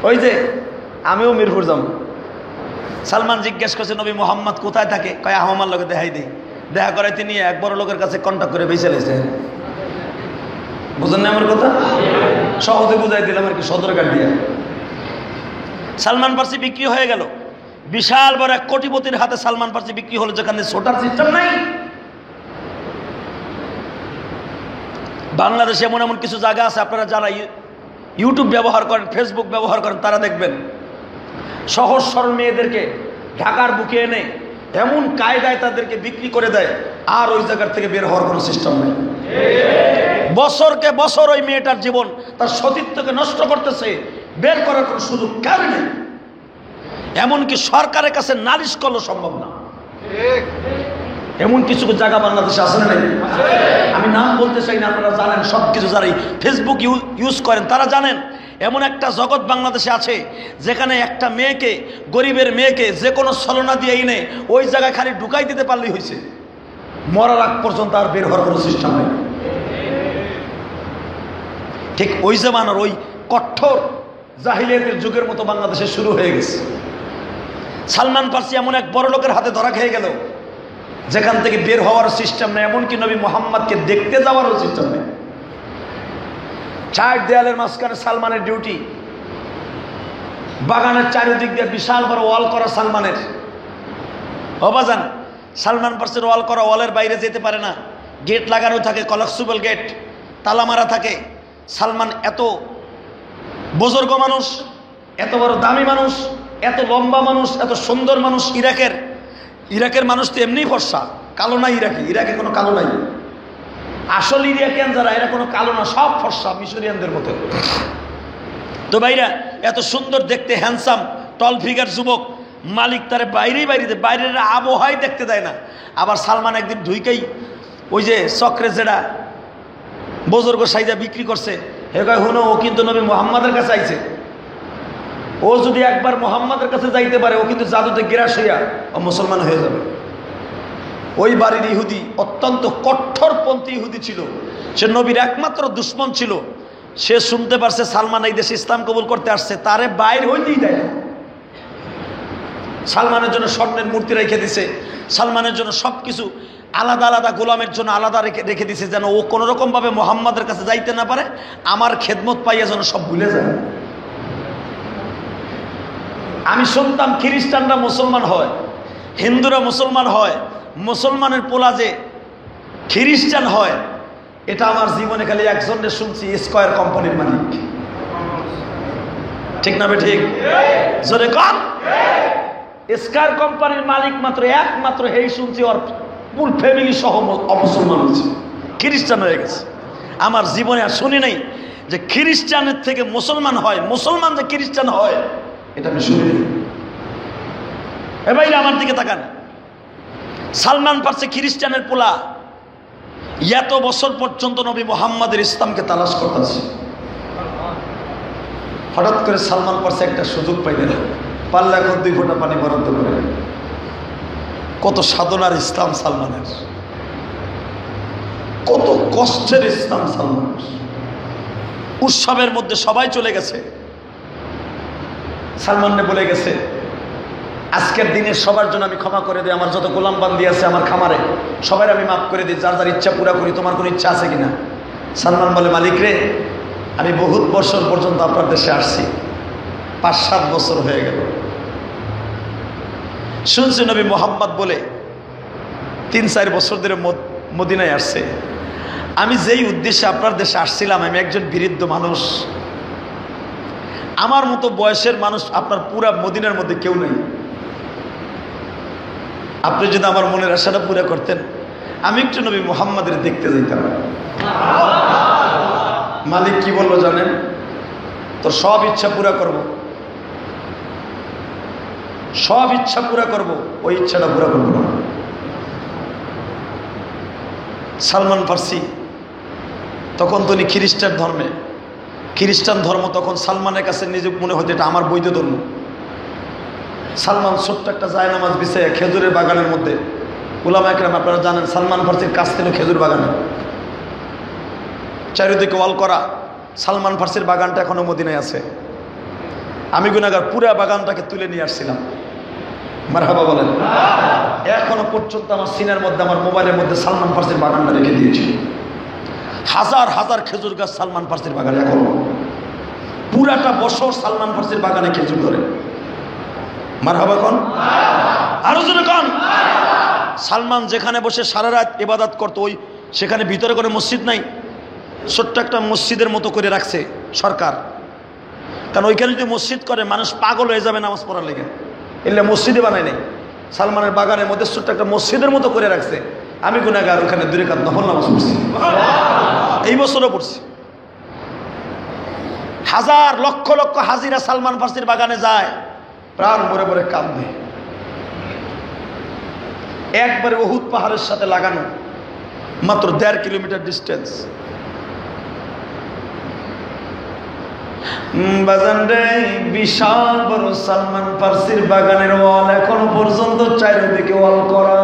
ওই যে আমিও মিরপুর যাব। সালমান জিজ্ঞেস করছে নবী মোহাম্মদ কোথায় থাকে, কয় আমার লোকে দেখাই দিই। দেখা করে তিনি এক বড় লোকের কাছে কন্ট্যাক্ট করে বেঁচে লেছে। বুঝেন না আমার কথা? সহজে বুঝাই দিলাম আর কি, সদরঘাট দিয়ে। সালমান ফার্সি বিক্রি হয়ে গেল, বিশাল বড় এক কোটিপতির হাতে সালমান ফার্সি বিক্রি হলো, যেখানে ছোটার সিস্টেম নাই। বাংলাদেশে এমন এমন কিছু জায়গা আছে, আপনারা যারা ইউটিউব ব্যবহার করেন, ফেসবুক ব্যবহার করেন, তারা দেখবেন সহজ সরল মেয়েদেরকে ঢাকার বুকে এনে এমন কায়দায় তাদেরকে বিক্রি করে দেয়, আর ওই জায়গার থেকে বের হওয়ার কোনো সিস্টেম নেই। বছরকে বছর ওই মেয়েটার জীবন, তার সতীত্বকে নষ্ট করতেছে, বের করার কোনো সুযোগ কারণ নেই। এমনকি সরকারের কাছে নালিশ করলে সম্ভব না। এমন কিছু জায়গা বাংলাদেশে আছে না? আমি নাম বলতে চাই না, আপনারা জানেন, সব কিছু যারা ফেসবুক ইউজ করেন তারা জানেন। এমন একটা জগৎ বাংলাদেশে আছে যেখানে একটা মেয়েকে, গরিবের মেয়েকে যে কোনো ছলনা দিয়ে এনে ওই জায়গায় খালি ঢুকাই দিতে পারলেই হয়েছে, মরার আগ পর্যন্ত আর বের হওয়ার কোনো সিস্টেম নেই। ঠিক ওই জামানার ওই কঠোর জাহিলিয়াতের যুগের মতো বাংলাদেশে শুরু হয়ে গেছে। সালমান ফার্সি এমন এক বড় লোকের হাতে ধরা খেয়ে গেল যেখান থেকে বের হওয়ার সিস্টেম নেই, এমনকি নবী মোহাম্মদকে দেখতে যাওয়ারও সিস্টেম নেই। চার দেয়ালের মাঝখানে সালমানের ডিউটি, বাগানের চারিদিক দিয়ে বিশাল বড় ওয়াল করা সালমানের। অবাজান, সালমান ফার্সির ওয়াল করা, ওয়ালের বাইরে যেতে পারে না, গেট লাগানো থাকে, কলাকসুবল গেট, তালা মারা থাকে। সালমান এত বুজুর্গ মানুষ, এত বড় দামি মানুষ, এত লম্বা মানুষ, এত সুন্দর মানুষ। ইরাকের মানুষ তো এমনি ফর্সা, কালো নাই। ইরাকে কোনো কালো নাই। আসল ইরাকিয়ান যারা, এরা কোনো কালো না, সব ফর্সা মিশরিয়ানদের মতো। তো ভাইরা, এত সুন্দর দেখতে, হ্যান্ডসাম টল ফিগার যুবক, মালিক তারে বাইরের আবহাওয়াই দেখতে দেয় না। আবার সালমান একদিন ঢুইকেই ওই যে চক্রে যেটা বুজুর্গ সাইজা বিক্রি করছে, হে কয় হুনো, ও কিন্তু নবী মোহাম্মদের কাছে আইছে, ও যদি একবার মোহাম্মদের কাছে যাইতে পারে, ও কিন্তু জাদুতে গিরাস হইয়া ও মুসলমান হয়ে যাবে। ওই বাড়ির ইহুদি অত্যন্ত কঠোরপন্থী ইহুদি ছিল, সে নবীর একমাত্র দুশ্মন ছিল। সে শুনতে পারছে সালমান এই দেশে ইসলাম কবুল করতে আসছে, তারে বাইর হইতেই দেয় না। সালমানের জন্য স্বর্ণের মূর্তি রেখে দিছে, সালমানের জন্য সব কিছু আলাদা আলাদা, গোলামের জন্য আলাদা রেখে দিছে, যেন ও কোনো রকমভাবে মোহাম্মদের কাছে যাইতে না পারে, আমার খেদমত পাইয়া যেন সব ভুলে যায়। আমি শুনতাম খ্রিস্টানরা মুসলমান হয়, হিন্দুরা মুসলমান হয়, মুসলমানের পোলা যে খ্রিস্টান হয়, এটা আমার জীবনে খালি একজনের শুনছি, স্কয়ার কোম্পানির মালিক। ঠিক না? ঠিক জোরে কর। স্কয়ার কোম্পানির মালিক মাত্র একমাত্র এই শুনছি, ওর ফুল ফ্যামিলি সহ অমুসলমান হয়েছে, খ্রিস্টান হয়ে গেছে। আমার জীবনে আর শুনি নাই যে খ্রিস্টানের থেকে মুসলমান হয়, মুসলমান যে খ্রিস্টান হয়, এটা আমি শুনি নাই। এ ভাই আমার দিকে তাকান, সালমান ফার্সি খ্রিস্টানের পোলা, এত বছর পর্যন্ত নবী মোহাম্মদের ইসলামকে তালাশ করতেছে। হঠাৎ করে সালমান ফার্সি একটা সুযোগ পাইলেন, পারলে এখন 2 ফোঁটা পানি বরাদ্দ করে। কত সাধনার ইসলাম সালমানের, কত কষ্টের ইসলাম সালমানের। উৎসবের মধ্যে সবাই চলে গেছে, সালমানকে বলে গেছে আজকের দিনে সবার জন্য আমি ক্ষমা করে দিই, আমার যত গোলাম বান্দি আছে আমার খামারে সবাই আমি মাফ করে দিই, যার যার ইচ্ছা পুরা করি, তোমার কোনো ইচ্ছা আছে কিনা? সালমান বলে, মালিক রে, আমি বহুত বছর পর্যন্ত আপনার দেশে আসছি, 5-7 বছর হয়ে গেল। শুনছি নবী মোহাম্মদ বলে 3-4 বছর ধরে মদিনায় আসছে। আমি যেই উদ্দেশ্যে আপনার দেশে আসছিলাম, আমি একজন বৃদ্ধ মানুষ, আমার মতো বয়সের মানুষ আপনার পুরা মদিনার মধ্যে কেউ নেই। আপনি যদি আমার মনের আশাটা পুরা করতেন, আমি একটু নবী মুহাম্মাদের দেখতে যাইতাম। মালিক কি বললো জানেন? তোর সব ইচ্ছা পুরা করব, সব ইচ্ছা পুরা করব, ওই ইচ্ছাটা পুরা করবো না। সালমান ফার্সি তখন তো উনি খ্রিস্টান ধর্মে, খ্রিস্টান ধর্ম তখন সালমানের কাছে নিজে মনে হতো এটা আমার বৈধ ধর্ম। সালমান ছোট্ট একটা জায়নামাজ বিছাইয়া খেজুরের বাগানের মধ্যে, উলামা একরাম আপনারা জানেন সালমান ফার্সির কাছ থেকে খেজুর বাগানে চারিদিকে ওয়াল করা, সালমান ফার্সির বাগানটা এখনো মদিনায় আছে। আমি গুনাহগার পুরা বাগানটাকে তুলে নিয়ে আসছিলাম। মারহাবা বলেন। এখনো পর্যন্ত আমার সিনার মধ্যে, আমার মোবাইলের মধ্যে সালমান ফার্সির বাগানটা রেখে দিয়েছি। হাজার হাজার খেজুর গাছ সালমান ফার্সির বাগানে, এখনো পুরাটা বছর সালমান ফার্সির বাগানে খেজুর ধরে। মারহাবা কোন, আরো জোরে কোন। সালমান যেখানে বসে সারা রাত ইবাদত করতো, ওই সেখানে ভিতরে কোনো মসজিদ নাই, ছোট্ট একটা মসজিদের মতো করে রাখছে সরকার। কারণ ওইখানে যদি মসজিদ করে মানুষ পাগল হয়ে যাবে নামাজ পড়ার লেগে, এলে মসজিদে বানায় নেই। সালমানের বাগানের মধ্যে ছোট্ট একটা মসজিদের মতো করে রাখছে। আমি গুনাহগার, ওখানে 2 রাকাত নফল নামাজ পড়ছি, এই বছরও পড়ছি। হাজার লক্ষ লক্ষ হাজিরা সালমান ফার্সির বাগানে যায়, প্রাণ ভরে ভরে কাঁদবে। একবারে উহুদ পাহাড়ের সাথে লাগানো, মাত্র 1.5 কিলোমিটার ডিস্টেন্স। বাজান রে, বিশাল বড় সালমান ফার্সির বাগানের ওয়াল, এখনো পর্যন্ত চারিদিকে ওয়াল করা।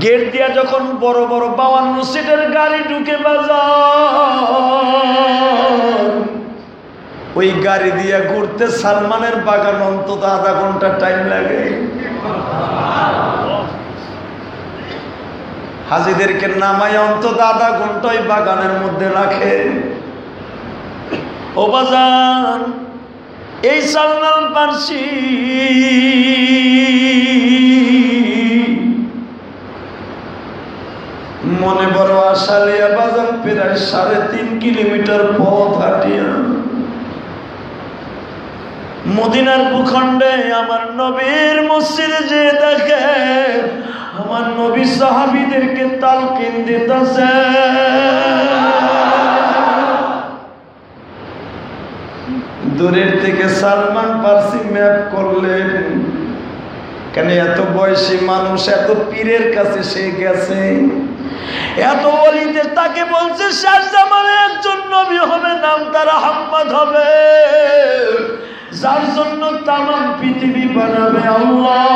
গেট দিয়া যখন বড় বড় 52 সিটের গাড়ি ঢুকে বাজার, ওই গাড়ি দিয়ে ঘুরতে সালমানের বাগান অন্তত আধা ঘন্টা টাইম লাগে। হাজিদেরকে নামায় অন্তত আধা ঘন্টা ওই বাগানের মধ্যে রাখে। ও বাজান, এই সালমান ফার্সি মনে বড় আশা লিয়া বাজান প্রায় 3.5 কিলোমিটার পথ হাঁটিয়া মদিনার ভূখণ্ডে আমার নবীর মসজিদে যে দেখে আমার নবী সাহাবীদেরকে তালকিন দিতেছে। দূরের থেকে সালমান ফার্সি ম্যাপ করলেন, কেন এত বয়সী মানুষ এত পীরের কাছে সে গেছে, এত ওলিতে তাকে বলছে শেষ জামানে একজন নবী হবে, নাম তার আহমদ হবে, যার জন্য তামাম পৃথিবী বানাবে আল্লাহ,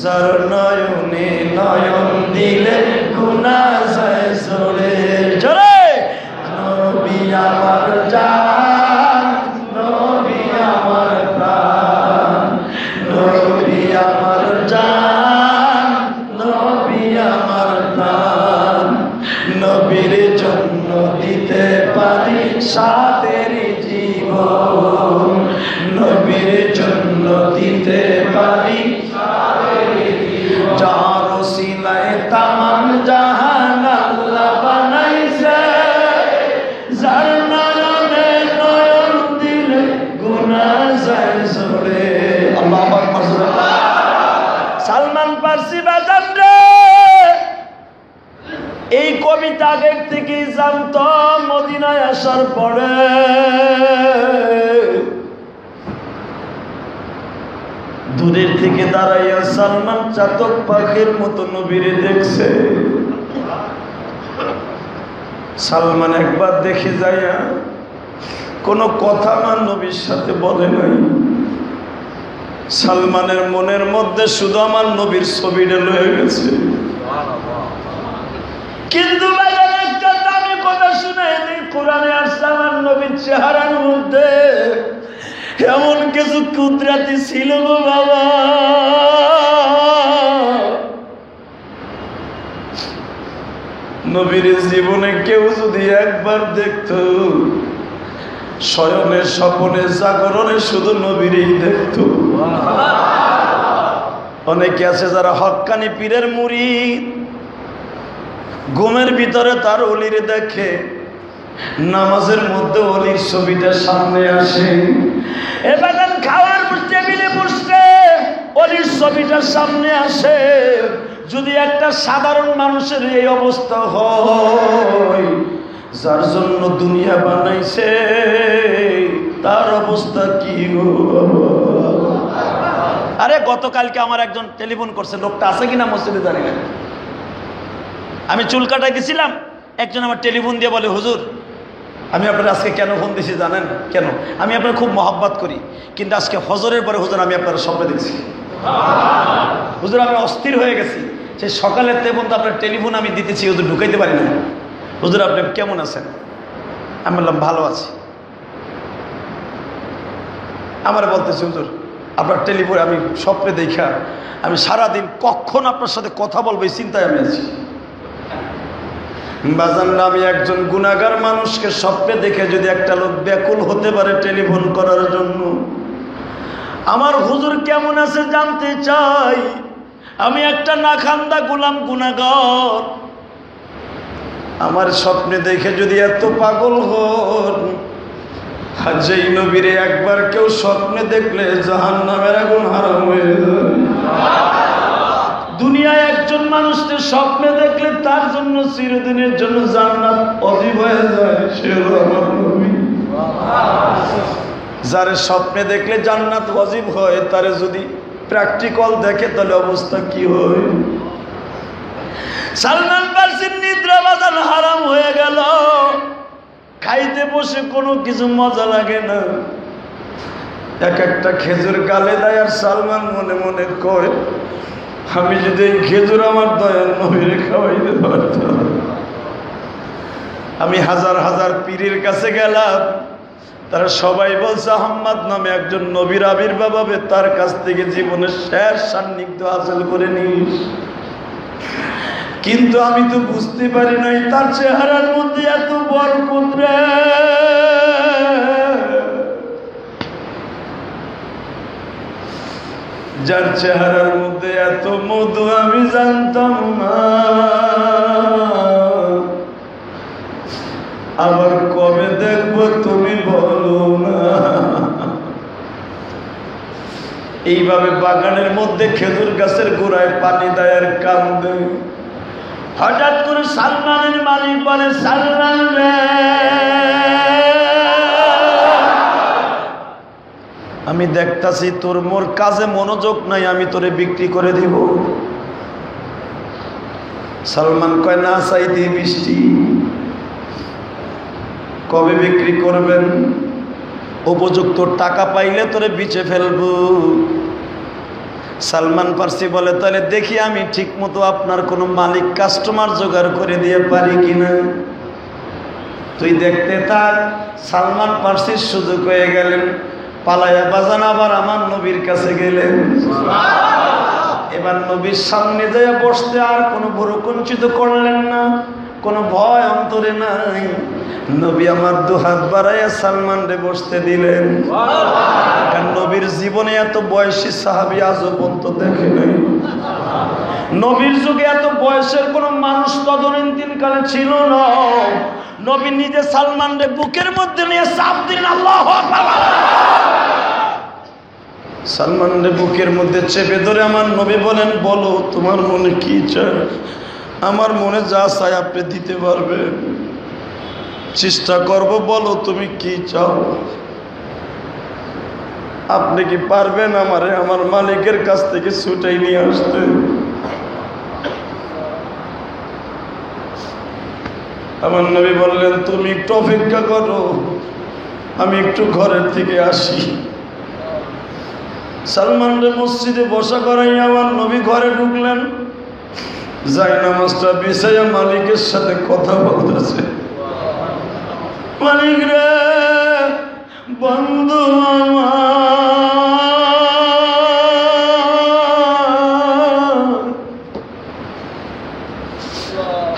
যার নয়নে নয়ন দিলে গুনাহ যায় ঝরে ঝরে। নবী আমার জান, নবী আমার প্রাণ, নবী আমার জান, নবী আমার প্রাণ, নবীর জন্য দিতে পারি সাদের জীবন, নবীর জন্য দিতে পারি যার ওসিলায় তামাম জাহান আল্লাহ বানাইছে, যার নয়নে নয়ন দিলে গুনাহ যায় ঝরে। আল্লাহু আকবার। সালমান ফার্সি বাজান রে, এই কবিতা আগের থেকেই জানতো, মদিনায় আসার পরে দূরের থেকে দাঁড়াইয়া সালমান চাতক পাখির মতো নবীরে দেখছে। সালমান একবার দেখে যাইয়া কোনো কথা আমার নবীর সাথে বলে নাই। সালমানের মনের মধ্যে শুধু আমার নবীর ছবিটা লয়ে গেছে। কিন্তু একটা দামি কথা শুনে কোরআনে আসছে আমার নবীর চেহারার মধ্যে এমন কিছু কুদরাতি ছিল গো বাবা। নবীর জীবনে কেউ যদি একবার দেখতো, শয়নে স্বপনে জাগরণে শুধু নবীরই দেখতো। অনেকে আছে যারা হক্কানি পীরের মুরিদ, ঘুমের ভিতরে তার অলিরে দেখে, নামাজের মধ্যে অলির ছবিটা সামনে আসে। এবার খাওয়ার টেবিলে বসতে অলির ছবিটা সামনে আসে। যদি একটা সাধারণ মানুষের এই অবস্থা হয়, যার জন্য দুনিয়া বানাইছে তার অবস্থা কি গো? আরে গতকালকে আমার একজন টেলিফোন করছে, লোকটা আছে কিনা মসজিদে জানি না। আমি চুল কাটাই দিছিলাম, একজন আমার টেলিফোন দিয়ে বলে, হুজুর আমি আপনার আজকে কেন ফোন দিছি জানেন? কেন? আমি আপনার খুব মহব্বত করি, কিন্তু আজকে ফজরের পরে হুজুর আমি আপনার স্বপ্নে দেখছি। হুজুর আমি অস্থির হয়ে গেছি, সেই সকালের তেমন তো আপনার টেলিফোন আমি দিতেছি, হুজুর ঢুকাইতে পারি না। হুজুর আপনি কেমন আছেন? আমি বললাম ভালো আছি। আমার বলতেছি, হুজুর আপনার টেলিফোন আমি স্বপ্নে দেখা আমি সারাদিন কখন আপনার সাথে কথা বলবো এই চিন্তায় আমি আছি। বাজান, আমি একজন গুনাহগার মানুষকে স্বপ্নে দেখে যদি একটা লোক ব্যাকুল হতে পারে টেলিফোন করার জন্য, আমার হুজুর কেমন আছে জানতে চাই। আমি একটা নাখান্দা গোলাম গুনাহগার, আমার স্বপ্নে দেখে যদি এত পাগল হন, যেই নবীরে একবার কেউ স্বপ্নে দেখলে জাহান্নামের আগুন হারাম হয়ে যায়। দুনিয়ায় একজন মানুষকে স্বপ্নে দেখলে তার জন্য চিরদিনের জন্য জান্নাত অজীব হয়ে যায়, সে হলো আমার নবী। যারে স্বপ্নে দেখলে জান্নাত অজীব হয়, তারে যদি প্র্যাকটিক্যাল দেখে তাহলে অবস্থা কি হয়? সালমান ফার্সির নিদ্রা বাজান হারাম হয়ে গেল, খাইতে বসে কোনো কিছু মজা লাগে না। এক একটা খেজুর গালে দেয়, আর সালমান মনে মনে কয়, আমি যদি এই খেজুর আমার দয়াল নবীরে খাওয়াইতে পারতাম। আমি হাজার হাজার পীরের কাছে গেলাম, তারা সবাই বলছে আহম্মদ নামে একজন নবীর আবির্ভাব হবে, তার কাছ থেকে জীবনের শেষ সান্নিধ্য হাসিল করে নিস। কিন্তু আমি তো বুঝতে পারি নাই তার চেহারার মধ্যে এত বরকত রে। যার চেহারার মধ্যে এত মধু আমি জানতাম না। আবার কবে দেখবো তুমি বলো না। এইভাবে বাগানের মধ্যে খেজুর গাছের গোড়ায় পানি দেয় আর কান্দে। হঠাৎ করে সালমানের মালিক বলে, সালমান রে, আমি দেখতাছি তোর মোর কাজে মনোযোগ নাই, আমি তোরে বিক্রি করে দিব। সালমান কয়, না চাইতে বৃষ্টি, কবে বিক্রি করবেন? উপযুক্ত টাকা পাইলে তোরে বিচে ফেলবো। সালমান ফার্সি বলে, তাহলে দেখি আমি ঠিক মতো আপনার কোনো মালিক কাস্টমার জোগাড় করে দিয়ে পারি কিনা। তুই দেখতে থাক। সালমান ফার্সির সুযোগ হয়ে গেলেন, পালায়া বাজান আবার আমার নবীর কাছে গেলেন। এবার নবীর সামনে যায় বসতে আর কোনো ভ্রুকুঞ্চিত করলেন না, কোনো ভয় অন্তরে নাই। নবী আমার দুহাত বাড়াইয়া সালমান রে বসতে দিলেন। কারণ নবীর জীবনে এত বয়সী সাহাবী আজও পর্যন্ত দেখে নাই। নবীর যুগে এত বয়সের কোন মানুষ তদানীন্তন কালে ছিল না। নবী নিজে সালমান রে বুকের মধ্যে নিয়ে চাপ দিলেন, আল্লাহু আকবার। সালমান রে বুকের মধ্যে চেপে ধরে আমার নবী বলেন, বলো তোমার মনে কি চায়? আমার মনে যা চায় আপনি দিতে পারবেন, চেষ্টা করব, বলো তুমি কি চাও। আপনি কি পারবেন আমারে আমার মালিকের কাছ থেকে ছুটাই নিয়ে আসতে? আমার নবী বললেন, তুমি একটু অপেক্ষা করো, আমি একটু ঘরের থেকে আসি। সালমানরে মসজিদে বসা করাই আমার নবী ঘরে ঢুকলেন। যাই নামাজটা বিছাইয়া মালিকের সাথে কথা বলতেছে। মালিক রে, বন্ধু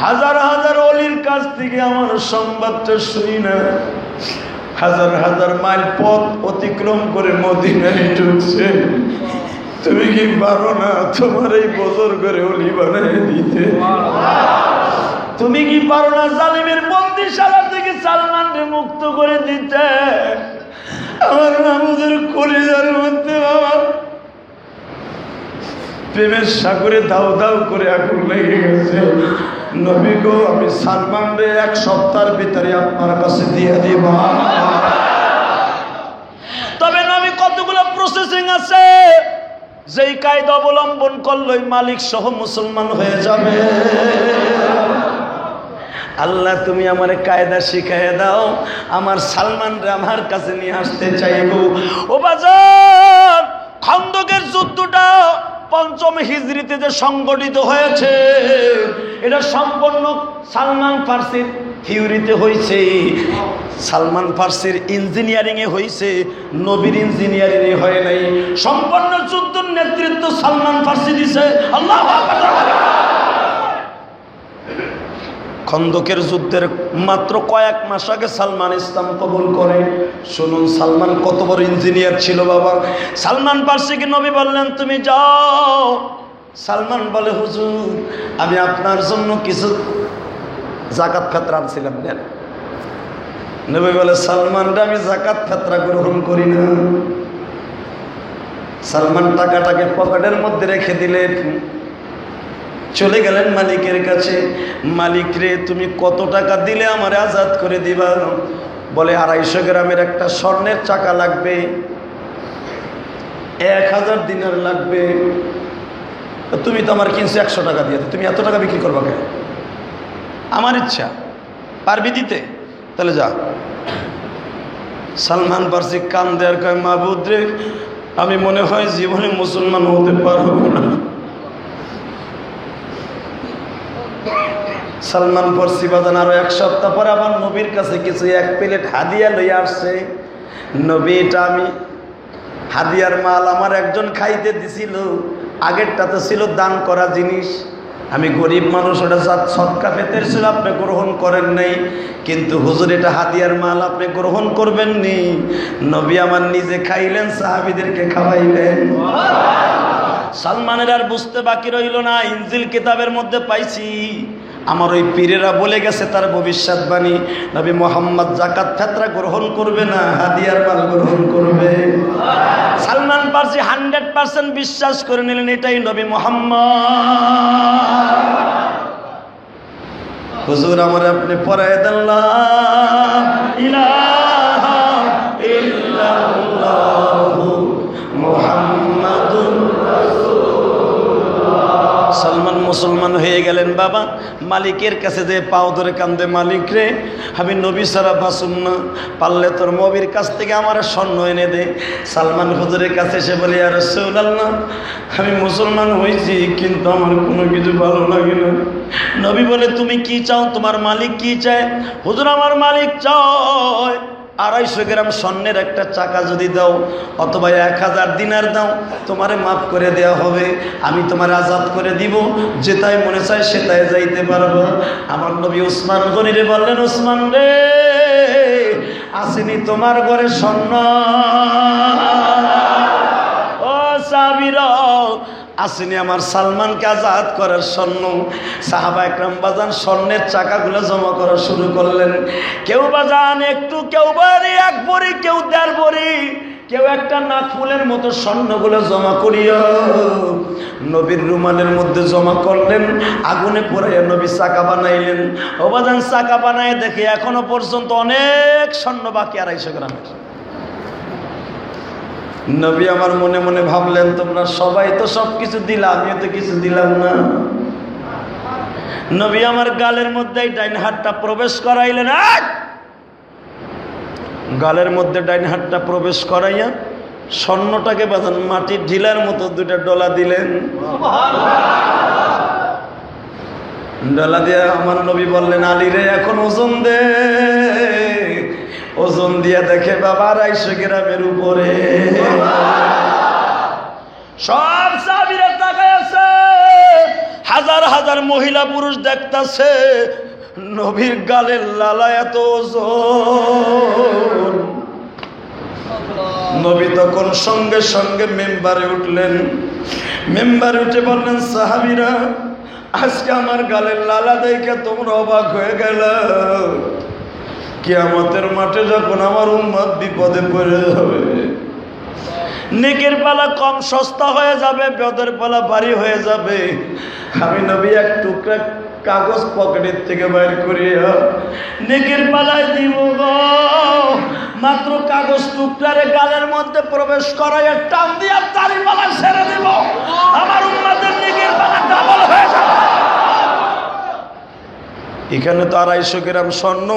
হাজার হাজার অলির কাছ থেকে আমার সংবাদটা শুনি না, হাজার হাজার মাইল পথ অতিক্রম করে মদিনায় ঢুকছে। তুমি কি পারো না তোমার এই বছর করে অলি বানাই দিতে? তুমি কি পারো না জালিমের বন্দিশালা থেকে সালমানকে মুক্ত করে দিতে? আমার মাহমুদের কলিজার মধ্যে বাবা প্রেমের সাগরে দাও দাও করে আগুন লেগে গেছে। নবী গো, আমি সালমানরে 1 সপ্তাহের ভিতরে আপনার কাছে দিয়ে দিব। তবে নবী কতগুলো প্রসেসিং আছে, যেই কায়দা অবলম্বন করলেই মালিক সহ মুসলমান হয়ে যাবে। আল্লাহ তুমি আমার কায়দা শিখাইয়া দাও, আমার সালমানরে আমার কাছে নিয়ে আসতে চাইব। ও বাজার, খন্দকের যুদ্ধটা 5ম হিজরিতে যে সংগঠিত হয়েছে, এটা সম্পূর্ণ সালমান ফার্সির থিওরিতে হয়েছে। সালমান ফার্সির ইঞ্জিনিয়ারিং এ হয়েছে, নবীর ইঞ্জিনিয়ারিং এ হয় নাই। সম্পূর্ণ যুদ্ধের নেতৃত্ব সালমান ফার্সি দিছে। আল্লাহু আকবার। খন্দকের যুদ্ধের মাত্র কয়েক মাস আগে সালমান ইসলাম কবুল করে। শুনুন সালমান কত বড় ইঞ্জিনিয়ার ছিল বাবা। সালমান ফার্সিকে নবী বললেন, তুমি যাও। সালমান বলে, হুজুর আমি আপনার জন্য কিছু যাকাত ফিতরা আনছিলাম, দেন। নবী বলে, সালমানরা আমি যাকাত ফিতরা গ্রহণ করি না। সালমান টাকাটাকে পকেটের মধ্যে রেখে দিলেন, চলে গেলেন মালিকের কাছে। মালিক রে, তুমি কত টাকা দিলে আমার আজাদ করে দিবা? বলে 250 গ্রামের একটা স্বর্ণের চাকা লাগবে, 1000 দিনার লাগবে। তুমি তো আমার কিনছো 100 টাকা দিয়ে, তুমি এত টাকা বিক্রি করবা কেন? আমার ইচ্ছা, পারবি দিতে? তাহলে যা। সালমান ফার্সি কান দেয়ার কয়, মাহবুদ রে, আমি মনে হয় জীবনে মুসলমান হতে পারবো না। সালমান ফার্সি বাজান আরো 1 সপ্তাহ পরে আবার নবীর কাছে কিছু 1 প্লেট হাদিয়া লইয়া আসছে। নবী, এটা আমি হাদিয়ার মাল আমার একজন খাইতে দিছিল, আগেরটা তো ছিল দান করা জিনিস, আমি গরিব মানুষ, ওটা সদকা ফেতের ছিল, আপনি গ্রহণ করেন নাই, কিন্তু হুজুর এটা হাদিয়ার মাল, আপনি গ্রহণ করবেন নি। নবী আমার নিজে খাইলেন, সাহাবীদেরকে খাওয়াইলেন। সালমানের আর বুঝতে বাকি রইল না, ইনজিল কিতাবের মধ্যে পাইছি আমার ওই পীরেরা বলে গেছে তার ভবিষ্যৎবাণী, নবী মুহাম্মদ যাকাত ফিতরা গ্রহণ করবে না, হাদিয়ার মাল গ্রহণ করবে। সালমান ফার্সি 100% বিশ্বাস করে নিলেন এটাই নবী মুহাম্মদ। হুজুর আমার আপনি পড়ায় দেন, লা ইলাহা ইল্লাল্লাহু মুহাম্মাদুর রাসূলুল্লাহ। সালমান মুসলমান হয়ে গেলেন বাবা। মালিকের কাছে যে পাও ধরে কান্দে, মালিক রে, আমি নবী ছাড়া বাঁচুম না, পারলে তোর নবীর কাছ থেকে আমার স্বর্ণ এনে দে। সালমান হুজুরের কাছে এসে বলে, ইয়া রাসূলুল্লাহ, আমি মুসলমান হয়েছি কিন্তু আমার কোনো কিছু ভালো লাগে না। নবী বলে, তুমি কি চাও? তোমার মালিক কি চায়? হুজুর আমার মালিক চায় 250 গ্রাম স্বর্ণের একটা চাকা যদি দাও, অথবা 1000 দিনার দাও, তোমারে মাফ করে দেওয়া হবে, আমি তোমার আজাদ করে দিব, যেটাই মনে চায় সেটাই যাইতে পারবো। আমার নবী উসমান গনিরে বললেন, উসমান রে, আসেনি তোমার ঘরে স্বর্ণ? ও সাহাবীরা, আসেনি আমার সালমানকে আজাদ করার স্বর্ণ? সাহাবা একরাম বাজান স্বর্ণের চাকাগুলো জমা করা শুরু করলেন। কেউ বাজান একটু, কেউ বাড়ি 1 ভরি, কেউ 1.5 ভরি, কেউ একটা নাকফুলের মতো স্বর্ণগুলো জমা করিয়া নবীর রুমালের মধ্যে জমা করলেন। আগুনে পোড়াইয়া নবী চাকা বানাইলেন। ও বাজান চাকা বানায় দেখে এখনো পর্যন্ত অনেক স্বর্ণ বাকি 250 গ্রামের। নবী আমার মনে মনে ভাবলেন, তোমরা সবাই তো সব কিছু দিলা, আমিও তো কিছু দিলাম না। নবী আমার গালের মধ্যে ডাইন হাতটা প্রবেশ করাইলেন। গালের মধ্যে ডাইন হাতটা প্রবেশ করাইয়া স্বর্ণটাকে বাঁধান মাটির ঢিলার মতো দুইটা ডলা দিলেন। ডলা দিয়ে আমার নবী বললেন, আলী রে এখন ওজন দে। ওজন দিয়ে দেখে বাবা 250 গ্রামের উপরে। সব সাহাবীরা তাকায় আছে, হাজার হাজার মহিলা পুরুষ দেখতাছে নবীর গালের লালা এত ওজন। নবী তখন সঙ্গে সঙ্গে মেম্বারে উঠলেন। মেম্বারে উঠে বললেন, সাহাবীরা আজকে আমার গালের লালা দেখে তোমরা অবাক হয়ে গেল। কিয়ামতের মাঠে যখন আমার উম্মত বিপদে পড়ে যাবে, নেকের পালা কম সস্তা হয়ে যাবে, বেদের পালা ভারী হয়ে যাবে, আমি নবী এক টুকরা কাগজ পকেটের থেকে বাইর করিয়া নেকের পালায় দিব গো। মাত্র কাগজ টুকরারে গালের মধ্যে প্রবেশ করাইয়া টান দিয়া তারি পালা ছেড়ে দিব, আমার উম্মতের নেকের পালা ডাবল হয়ে যাবে। এখানে তো 250 গ্রাম স্বর্ণ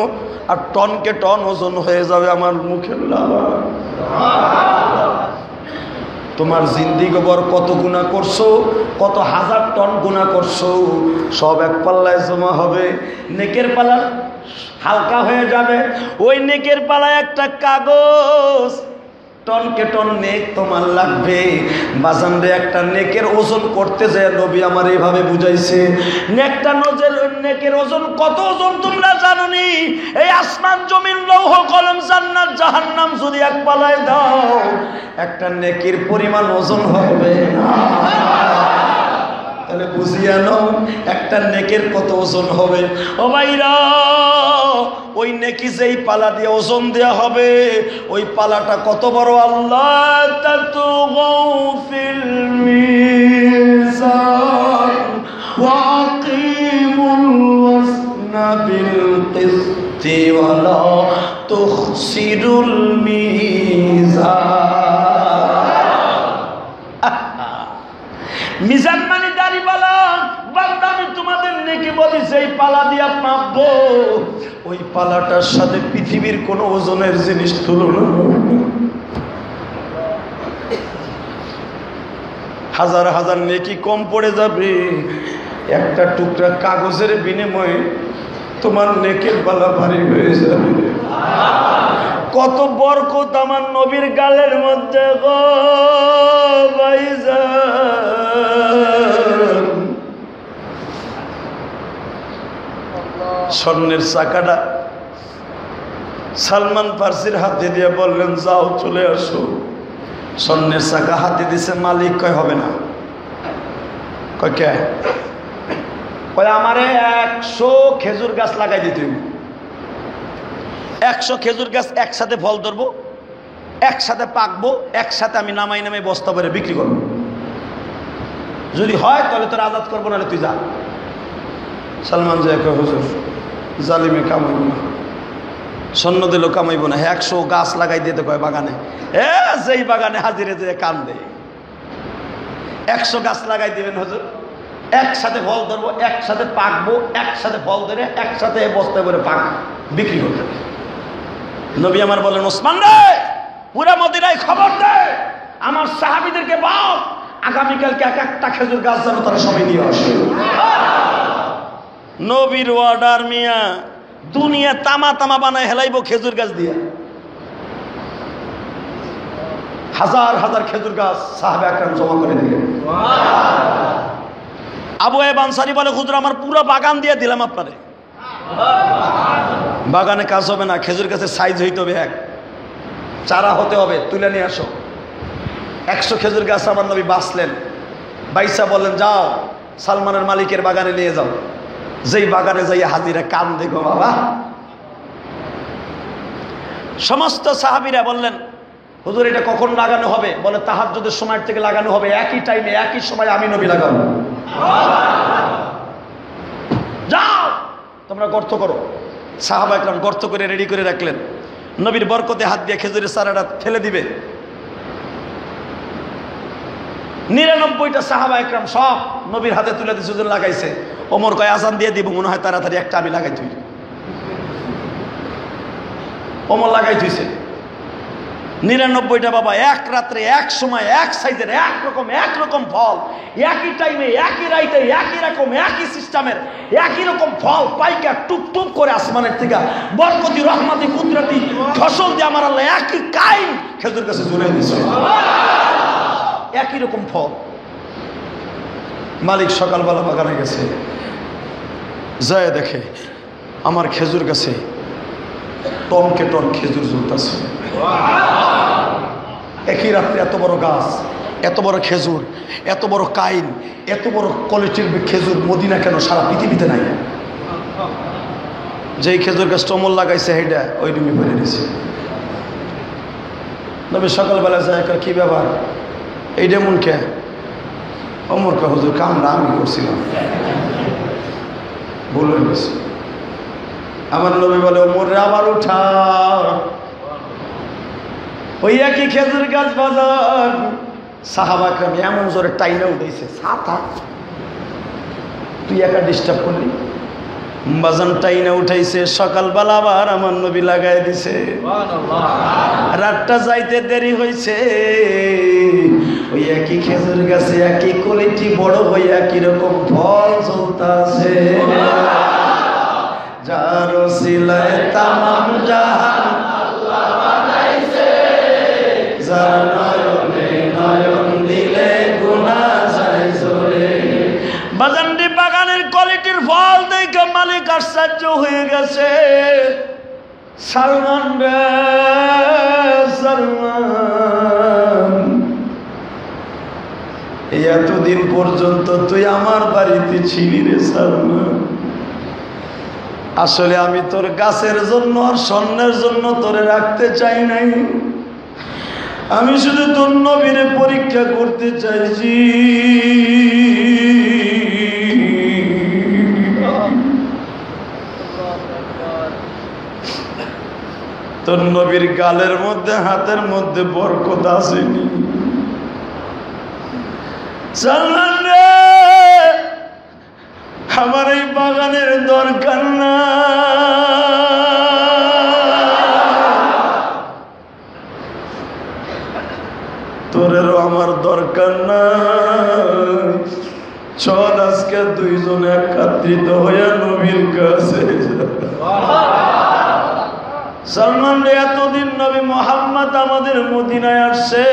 আর টনকে টন ওজন হয়ে যাবে আমার মুখের লালা। তোমার জিন্দিগি ভর কত গুনাহ করছো, কত হাজার টন গুনাহ করছো, সব এক পাল্লায় জমা হবে, নেকের পাল্লা হালকা হয়ে যাবে। ওই নেকের পাল্লায় একটা কাগজ, টনকে টন নেক তোমার লাগবে। বাজান রে, একটা নেকের ওজন করতে যায় নবী আমার এইভাবে বুঝাইছে। নেকটা নেকের ওজন কত ওজন তোমরা জানো নি? এই আসমান জমিন লৌহ কলম জান্নাত জাহান্নাম যদি এক পালায় দাও, একটা নেকির পরিমাণ ওজন হবে না। তাহলে বুঝিয়া নাও একটা নেকের কত ওজন হবে। ও ভাইরা, ওই নেকি যেই পালা দিয়ে ওজন দেয়া হবে, ওই পালাটা কত বড়! আল্লাহ তাতুগাউ ফিল মিজান ওয়া আকিমুল ওয়াজনা বিল কিসতি ওয়া লা তুখসিরুল মিজান। মিজান মানে দাড়ি পালা। বান্দা, আমি তোমাদের নেকি বলি সেই পালা দিয়া মাপবো, ওই পালাটার সাথে পৃথিবীর কোনো ওজনের জিনিস তুলনা। হাজার হাজার নেকি কম পড়ে যাবে, একটা টুকরা কাগজের বিনিময়ে তোমার নেকের পালা ভারী হয়ে যাবে। কত বরকত আমার নবীর গালের মধ্যে গো ভাইজান। স্বর্ণের চাকাটা সালমান ফার্সির হাতে দিয়ে বললেন, যাও চলে আসো। স্বর্ণের চাকা হাতে দিছে, মালিক কয় হবে না। কয় কে? কয় আমারে 100 খেজুর গাছ লাগাই দিতে। 100 খেজুর গাছ একসাথে ফল ধরবো, একসাথে পাকবো, একসাথে আমি নামাই নামাই বস্তা ভরে বিক্রি করবো। যদি হয় তাহলে তোর আজাদ করবো, নাহলে তুই যা। সালমান যায়, কয় হুজুর জালিমে কামাইব না, স্বর্ণ দিল কামাইব না। 100 গাছ লাগাই দিতে কয় বাগানে। যেই বাগানে হাজিরে যে কান দেয়, 100 গাছ লাগাই দিবেন হুজুর, একসাথে ফল ধরবো, একসাথে পাকবো, একসাথে ফল ধরে একসাথে বস্তায় ভরে পাক বিক্রি করতে। নবী আমার বলেন, ওসমান রে, পুরা মদিনায় খবর দে, আমার সাহাবীদেরকে বল আগামীকালকে এক একটা খেজুর গাছ যেন তারা সবাই নিয়ে আসে। নবীর অর্ডার মিয়া, দুনিয়া তামা তামা বানায় হেলাইব খেজুর গাছ দিয়া। হাজার হাজার খেজুর গাছ সাহাবে আকরাম জমা করে দিলেন। আবু আইয়ুব আনসারী বলে, হুজুর আমার পুরো বাগান দিয়ে দিলাম আপনারে। বাগানে কাজ হবে না, খেজুর গাছের সাইজ হইতে হবে, এক চারা হতে হবে, তুলে নিয়ে আসো। 100 খেজুর গাছ আমার নবী বাঁচলেন। বাইসা বললেন, যাও সালমানের মালিকের বাগানে নিয়ে যাও। যেই বাগানে যাইয়া হাজিরা কান দেখো বাবা। সমস্ত সাহাবীরা বললেন, হুজুর এটা কখন লাগানো হবে? বলে তাহাজ্জুদের সময় থেকে লাগানো হবে, একই টাইমে একই সময় আমি নবী লাগাবো। যাও তোমরা গর্ত করো। সাহাবা একরাম গর্ত করে রেডি করে রাখলেন। নবীর বরকতে হাত দিয়ে খেজুরের চারাটা ফেলে দিবে। 99টা সাহাবা একরাম সব নবীর হাতে তুলে দিছে, হুজুর লাগাইছে। ওমর কয় আজান দিয়ে দিব, মনে হয় তাড়াতাড়ি একটা আমি লাগাই তুই। ওমর লাগাই তুইছে 99টা বাবা, এক রাত্রে এক সময় এক সাইজের একরকম ফল, একই টাইমে একই রাইতে একই রকম একই সিস্টেমের একই রকম ফল পাইকা টুপ টুপ করে আসমানের থেকে বরকতি রহমতি কুদরতি ফসল দিয়ে আমার আল্লাহ একই কাইম খেজুর গাছে জুড়ে দিচ্ছে, একই রকম ফল। মালিক সকালবেলা বাগানে গেছে, যায় দেখে আমার খেজুর গাছে টনকে টন খেজুর ঝুলতেছে। একই রাত্রে এত বড় গাছ, এত বড় খেজুর, এত বড় কাইন, এত বড় কোয়ালিটির খেজুর মদিনা কেন সারা পৃথিবীতে নাই। যেই খেজুর গাছ টমল লাগাইছে হেডা ওই ডুমি ভরে দিয়েছে। নবী সকালবেলা যায়, কি ব্যাপার এইটা মন কে? অমর কে হুজুর কামরা আমি করছিলাম, ভুল হয়ে গেছে। আমার নবী বলে ওমর রে আবার উঠা, ওই একই খেজুর গাছ বাজার। সাহাবা একরাম এমন জোরে টাইনা উঠেছে, ছাতা তুই একা ডিস্টার্ব করলি, বাজান টাইনা উঠাইছে। সকালবেলা আবার আমার নবী লাগাই দিছে, রাতটা যাইতে দেরি হয়েছে। ওই একই খেজুর গাছে একই কোয়ালিটি বড় হয়ে একই রকম ফল চলতেছে। যার ওসিলায় তামাম জাহান আল্লাহ বানাইছে, যার নয়নে নয়ন দিলে গুনাহ যায় চলে। বাজানটি বাগানের কোয়ালিটির ফল দেখে মালিক আশ্চর্য হয়ে গেছে। সালমান রে সালমান, এতদিন পর্যন্ত তুই আমার বাড়িতে ছিলি রে সালমান। আসলে আমি তোর গাছের জন্য আর স্বর্ণের জন্য তোরে রাখতে চাই নাই, আমি শুধু তোর নবীরে পরীক্ষা করতে চাইছি। তোর নবীর গালের মধ্যে হাতের মধ্যে বরকত আসেনি। সালমান রে আমার এই বাগানের দরকার না, তোরেরও আমার দরকার না। চল আজকে দুইজন একত্রিত হইয়া নবীর কাছে। সালমান রে এতদিন নবী মুহাম্মদ আমাদের মদিনায় আসছে,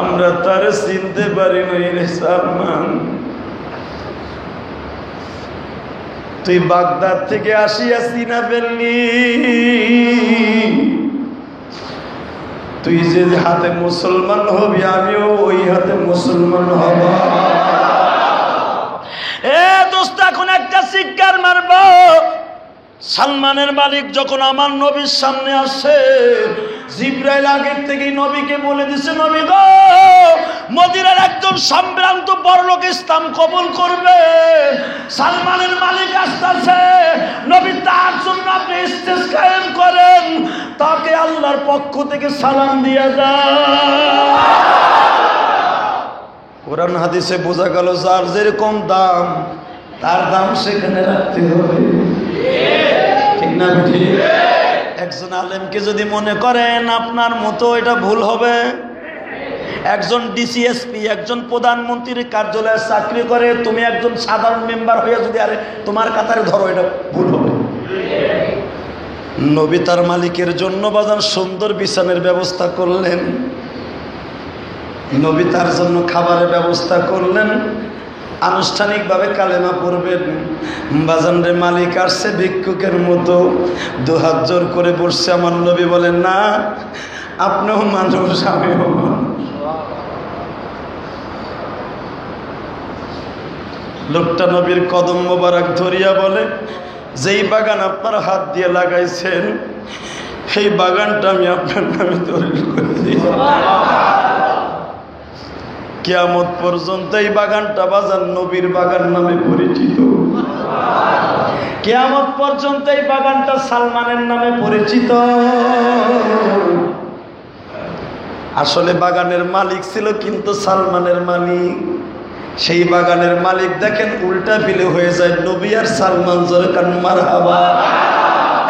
আমরা তারে চিনতে পারি নাই রে সালমান। তুই বাগদাদ থেকে আসিয়া চিনা ফেললি, তুই যে হাতে মুসলমান হবি আমিও ওই হাতে মুসলমান হব। এ দোস্ত এখন একটা শিক্ষার মারব। সালমানের মালিক যখন আমার নবীর সামনে আসে, জিবরাইল আগের থেকেই নবীকে বলে দিছে, নবী গো মদিনার একজন সম্ভ্রান্ত বড়লোক ইসলাম কবুল করবে, সালমানের মালিক আসতেছে, নবী তার জন্য আপনি স্টেজ কায়েম করেন, তাকে আল্লাহর পক্ষ থেকে সালাম দিয়ে দেন। কোরআন হাদিসে বোঝা গেল যার যেরকম দাম তার দাম সেখানে রাখতে হবে, ঠিক না? ঠিক। একজন আলেমকে যদি মনে করেন আপনার মতো, এটা ভুল হবে। একজন ডিসিএসপি, একজন প্রধানমন্ত্রীর কার্যালয়ে চাকরি করে, তুমি একজন সাধারণ মেম্বার হয়ে যদি আরে তোমার কাতারে ধরো, এটা ভুল হবে। নবী তার মালিকের জন্য বাজান সুন্দর বিছানের ব্যবস্থা করলেন, নবী তার জন্য খাবারের ব্যবস্থা করলেন, আনুষ্ঠানিকভাবে কালেমা পড়বেন। বাজান রে মালিক আসছে ভিক্ষুকের মতো, দুহাত জোর করে বসছে। আমার নবী বলেন না, আপনিও মানুষ আমিও মানুষ। লোকটা নবীর কদম মোবারক ধরিয়া বলে, যেই বাগান আপনার হাত দিয়ে লাগাইছেন সেই বাগানটা আমি আপনার নামে দলিল করে দিই। কিয়ামত পর্যন্ত এই বাগানটা বাজার নবীর বাগান নামে পরিচিত। কিয়ামত পর্যন্ত এই বাগানটা সালমানের নামে পরিচিত। আসলে বাগানের মালিক ছিল কিন্তু সালমানের মালিক। সেই বাগানের মালিক দেখেন উল্টা বিলে হয়ে যায়। নবী আর সালমান জোরে কান মারহাবা।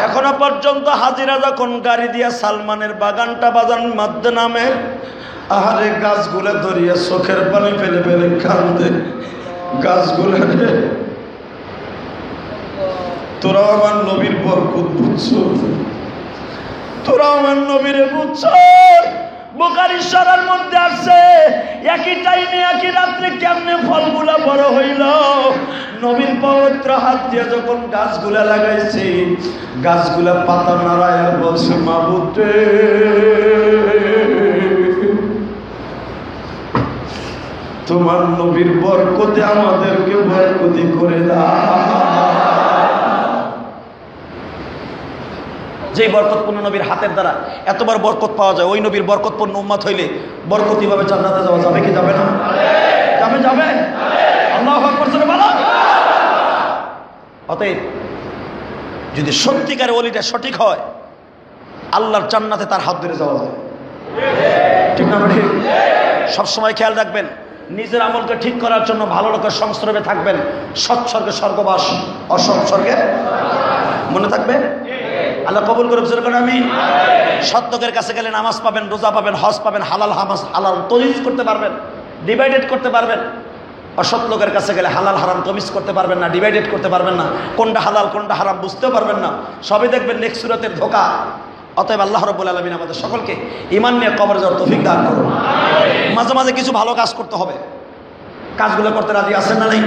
এখনো পর্যন্ত হাজিরা যখন গাড়ি দিয়া সালমানের বাগানটা বাজান মধ্যে নামে, আহারে গাছগুলা ধরিয়া চোখের পানি ফেলে ফেলে কান্দে। গাছগুলা রে, তোরাও আমার নবীর বরকত বুঝছো, তোরাও আমার নবীরে বুঝছো। বুখারী শরীফের মধ্যে আছে একই টাইমে একই রাত্রে কেমনে ফলগুলা বড় হইল। নবীর পবিত্র হাত দিয়ে যখন গাছগুলা লাগাইছে, গাছগুলা পাতা নাড়ায় আর বলছে, মাবুদ রে, তোমার নবীর বরকতে আমাদেরকে বরকতি করে দাও। যেই বরকতপূর্ণ নবীর হাতের দ্বারা এতবার বরকত পাওয়া যায়, ওই নবীর বরকতপূর্ণ উম্মত হইলে বরকতি ভাবে জান্নাতে যাওয়া যাবে কি যাবে না? যাবে, যাবে। আল্লাহু আকবার বলে বলো। অতএব যদি সত্যিকারে ওলিটা সঠিক হয়, আল্লাহর জান্নাতে তার হাত ধরে যাওয়া যায়। ঠিক না? ঠিক। সবসময় খেয়াল রাখবেন, নিজের আমলকে ঠিক করার জন্য ভালো লোকের সংস্রবে থাকবেন। সৎসর্গে স্বর্গবাস, অসৎ স্বর্গে। মনে থাকবে? আল্লাহ কবুল করে বুঝলেন। আমি সৎ লোকের কাছে গেলে নামাজ পাবেন, রোজা পাবেন, হজ পাবেন, হালাল হামাস হালাল তমিজ করতে পারবেন, ডিভাইডেড করতে পারবেন। অসৎ লোকের কাছে গেলে হালাল হারাম তমিজ করতে পারবেন না, ডিভাইডেড করতে পারবেন না, কোনটা হালাল কোনটা হারাম বুঝতেও পারবেন না। সবই দেখবেন নেক্সট সুরাতের ধোঁকা। অতএব আল্লাহ রাব্বুল আলামিন আমাদের সকলকে ঈমান নিয়ে কবরে যাওয়ার তৌফিক দান করুন। মাঝে মাঝে কিছু ভালো কাজ করতে হবে। কাজগুলো করতে রাজি আছেন না নাই?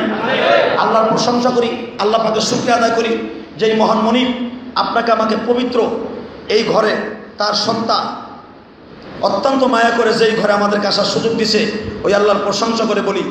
আল্লাহর প্রশংসা করি, আল্লাহ পাকের শুকরিয়া আদায় করি, যেই মহান মনিব আপনাকে আমাকে পবিত্র এই ঘরে তার সত্তা অত্যন্ত মায়া করে যেই ঘরে আমাদেরকে আসার সুযোগ দিছে, ওই আল্লাহর প্রশংসা করে বলি